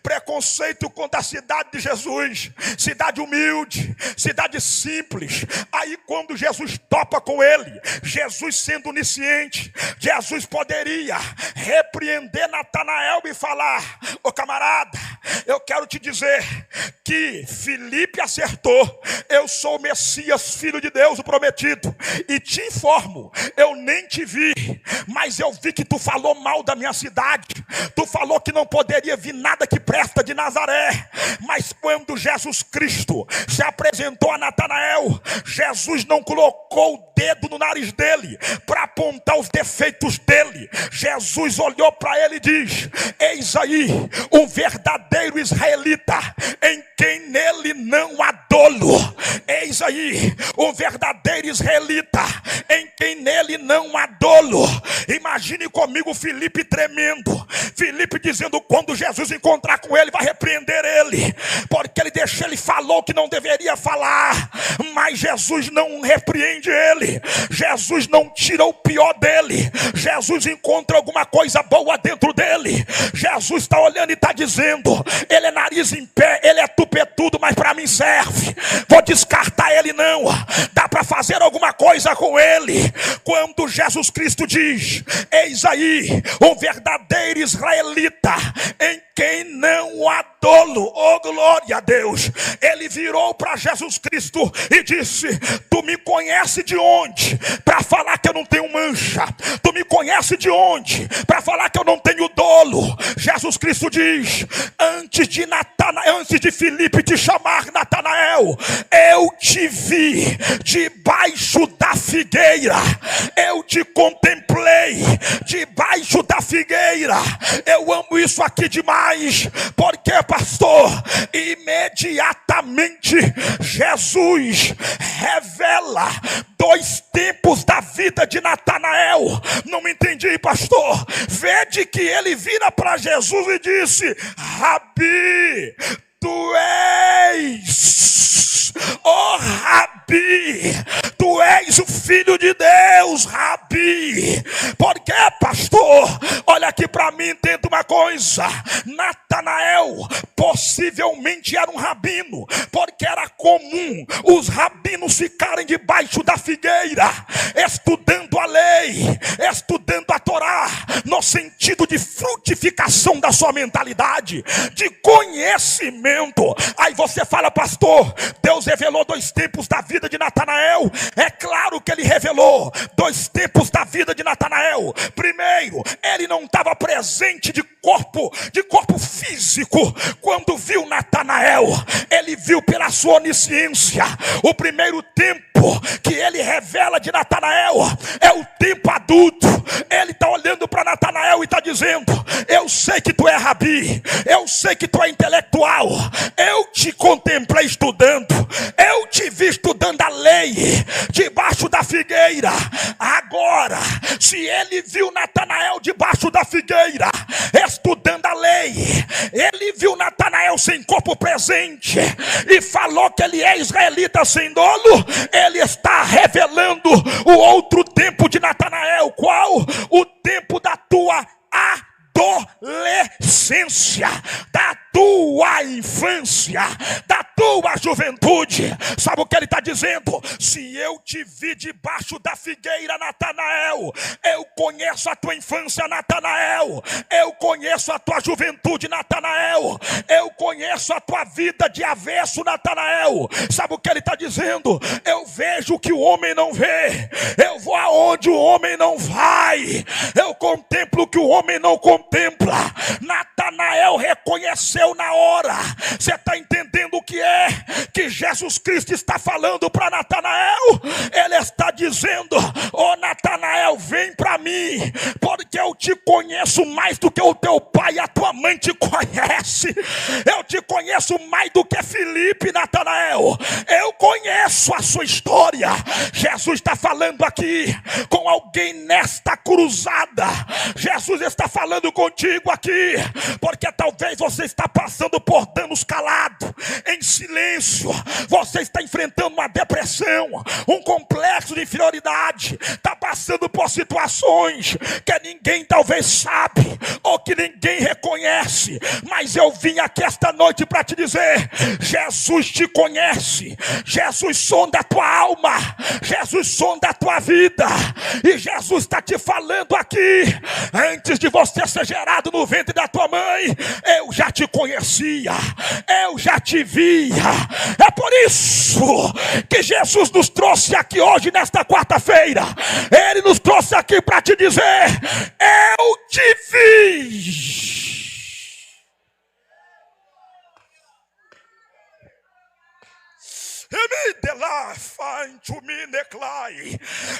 preconceito contra a cidade de Jesus, cidade humilde, cidade simples. Aí quando Jesus topa com ele, Jesus sendo onisciente, Jesus poderia repreender Natanael e falar: ô camarada, eu quero te dizer que Filipe acertou. Eu sou o Messias, filho de Deus, o prometido. E te informo, eu nem te vi, mas eu vi que tu falou mal da minha cidade. Tu falou que não poderia vir nada que presta de Nazaré. Mas quando Jesus Cristo se apresentou a Natanael, Jesus não colocou o dedo no nariz dele para apontar os defeitos dele. Jesus olhou para ele e diz: eis aí um verdadeiro israelita, em quem nele não há dolo. Eis aí um verdadeiro israelita, em quem nele não há dolo. Imagine comigo Filipe tremendo, Filipe dizendo: quando Jesus encontrar com ele, vai repreender ele, porque ele falou o que não deveria falar. Mas Jesus não repreende ele, Jesus não tira o pior dele, Jesus encontra alguma coisa boa dentro dele. Jesus está olhando e está dizendo: ele é nariz em pé, ele é tupetudo, mas para mim serve. Vou descartar ele não, dá para fazer alguma coisa com ele. Quando Jesus Cristo diz: eis aí um verdadeiro israelita, em quem não há dolo. Oh, glória a Deus. Ele virou para Jesus Cristo e disse: tu me conhece de onde para falar que eu não tenho mancha? Tu me conhece de onde para falar que eu não tenho dolo? Jesus Cristo diz: antes de Filipe te chamar, Natanael, eu te vi debaixo da figueira, eu te contemplei debaixo da figueira. Eu amo isso aqui demais, porque, pastor, imediatamente Jesus revela dois tempos da vida de Natanael. Não me entendi, pastor. Vede que ele vira para Jesus e disse: Rabi, tu és, oh Rabi, tu és o Filho de Deus, Rabi. Porque, pastor, olha aqui para mim, entenda uma coisa. Natanael possivelmente era um rabino, porque era comum os rabinos ficarem debaixo da figueira, estudando a lei, estudando a Torá, no sentido de frutificação da sua mentalidade, de conhecimento. Aí você fala: pastor, Deus revelou dois tempos da vida de Natanael. É claro que ele revelou dois tempos da vida de Natanael. Primeiro, ele não estava presente de corpo físico quando viu Natanael. Ele viu pela sua onisciência. O primeiro tempo que ele revela de Natanael é o tempo adulto. Ele está olhando para Natanael e está dizendo: eu sei que tu é rabi, eu sei que tu é intelectual, eu te contemplei estudando, eu te vi estudando a lei debaixo da figueira. Agora, se ele viu Natanael debaixo da figueira estudando a lei, ele viu Natanael sem corpo presente e falou que ele é israelita sem dolo, ele está revelando o outro tempo de Natanael. Qual? O tempo da tua adolescência, da tua infância, da tua juventude. Sabe o que ele está dizendo? Se eu te vi debaixo da figueira, Natanael, eu conheço a tua infância, Natanael, eu conheço a tua juventude, Natanael, eu conheço a tua vida de avesso, Natanael. Sabe o que ele está dizendo? Eu vejo o que o homem não vê, eu vou aonde o homem não vai, eu contemplo o que o homem não contempla. Natanael reconheceu na hora. Você está entendendo o que é que Jesus Cristo está falando para Natanael? Ele está dizendo: ô Natanael, vem para mim, porque porque eu te conheço mais do que o teu pai e a tua mãe te conhece. Eu te conheço mais do que Filipe e Natanael. Eu conheço a sua história. Jesus está falando aqui com alguém nesta cruzada. Jesus está falando contigo aqui, porque talvez você está passando por danos calados, em silêncio. Você está enfrentando uma depressão, um complexo de inferioridade, está passando por situações que ninguém talvez sabe, ou que ninguém reconhece, mas eu vim aqui esta noite para te dizer: Jesus te conhece, Jesus sonda a tua alma, Jesus sonda a tua vida, e Jesus está te falando aqui: antes de você ser gerado no ventre da tua mãe, eu já te conhecia, eu já te via. É por isso que Jesus nos trouxe aqui hoje, nesta quarta-feira. Ele nos trouxe aqui para te dizer: eu te vi.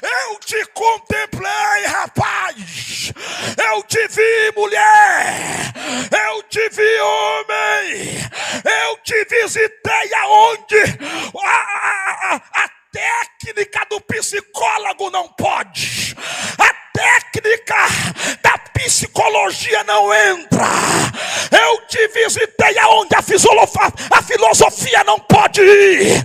Eu te contemplei, rapaz. Eu te vi, mulher. Eu te vi, homem. Eu te visitei aonde a técnica do psicólogo não pode. A técnica da psicologia não entra. Eu te visitei aonde a filosofia não pode ir.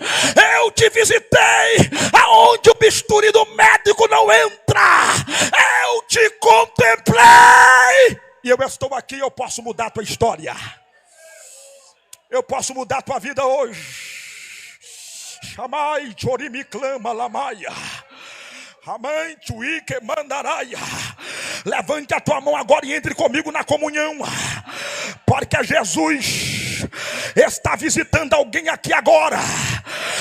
Eu te visitei aonde o bisturi do médico não entra. Eu te contemplei. E eu estou aqui, eu posso mudar a tua história. Eu posso mudar a tua vida hoje. Chamai, chorimi, clama, lamaia. Amante, uíque, mandaraia. Levante a tua mão agora e entre comigo na comunhão, porque Jesus está visitando alguém aqui agora.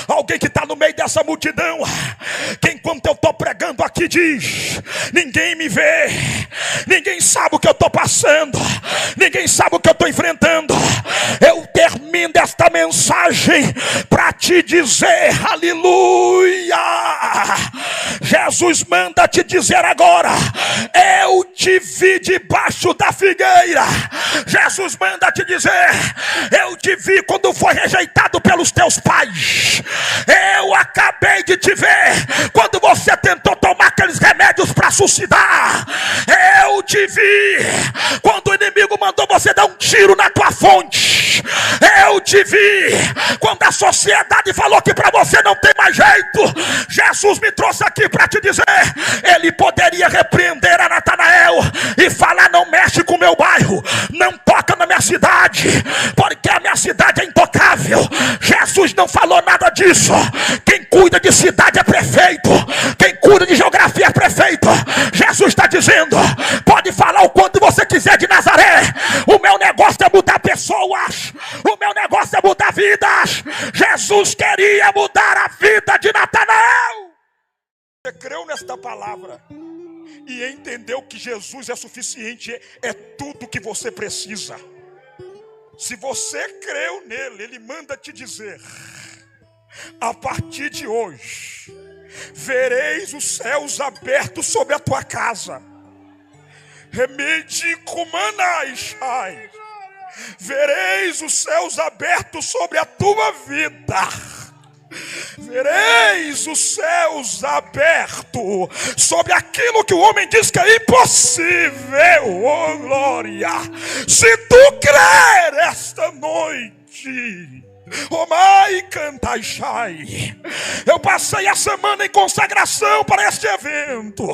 Alguém que está no meio dessa multidão, que enquanto eu estou pregando aqui diz: ninguém me vê, ninguém sabe o que eu estou passando, ninguém sabe o que eu estou enfrentando. Eu termino esta mensagem para te dizer: aleluia. Jesus manda te dizer agora: eu te vi debaixo da figueira. Jesus manda te dizer: eu te vi quando foi rejeitado pelos teus pais. Eu acabei de te ver quando você tentou tomar aqueles remédios para suicidar. Eu te vi quando o inimigo mandou você dar um tiro na tua fonte. Eu te vi quando a sociedade falou que para você não tem mais jeito. Jesus me trouxe aqui para te dizer: ele poderia repreender a Natanael e falar: não mexe com o meu bairro, não toca na minha cidade, porque a minha cidade é intocável. Jesus não falou nada disso. Quem cuida de cidade é prefeito, quem cuida de geografia é prefeito. Jesus está dizendo: pode falar o quanto você quiser de Nazaré, o meu negócio é mudar pessoas, o meu negócio é mudar vidas. Jesus queria mudar a vida de Natanael. Você creu nesta palavra e entendeu que Jesus é suficiente, é tudo que você precisa. Se você creu nele, ele manda te dizer: a partir de hoje vereis os céus abertos sobre a tua casa. Vereis os céus abertos sobre a tua vida. Vereis os céus abertos sobre aquilo que o homem diz que é impossível. Oh glória! Se tu crer esta noite, oh mai cantai shai. Eu passei a semana em consagração para este evento.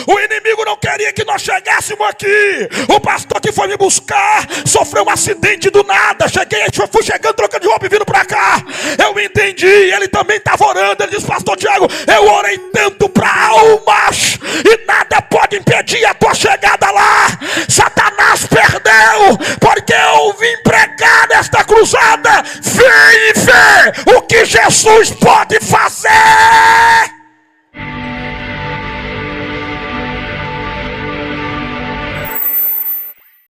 O inimigo não queria que nós chegássemos aqui. O pastor que foi me buscar sofreu um acidente do nada. Fui chegando, trocando de roupa e vindo para cá. Eu entendi, ele também estava orando. Ele disse: pastor Tiago, eu orei tanto para almas e nada pode impedir a tua chegada lá. Satanás perdeu, porque eu vim pregar nesta cruzada. Vem e vê o que Jesus pode fazer.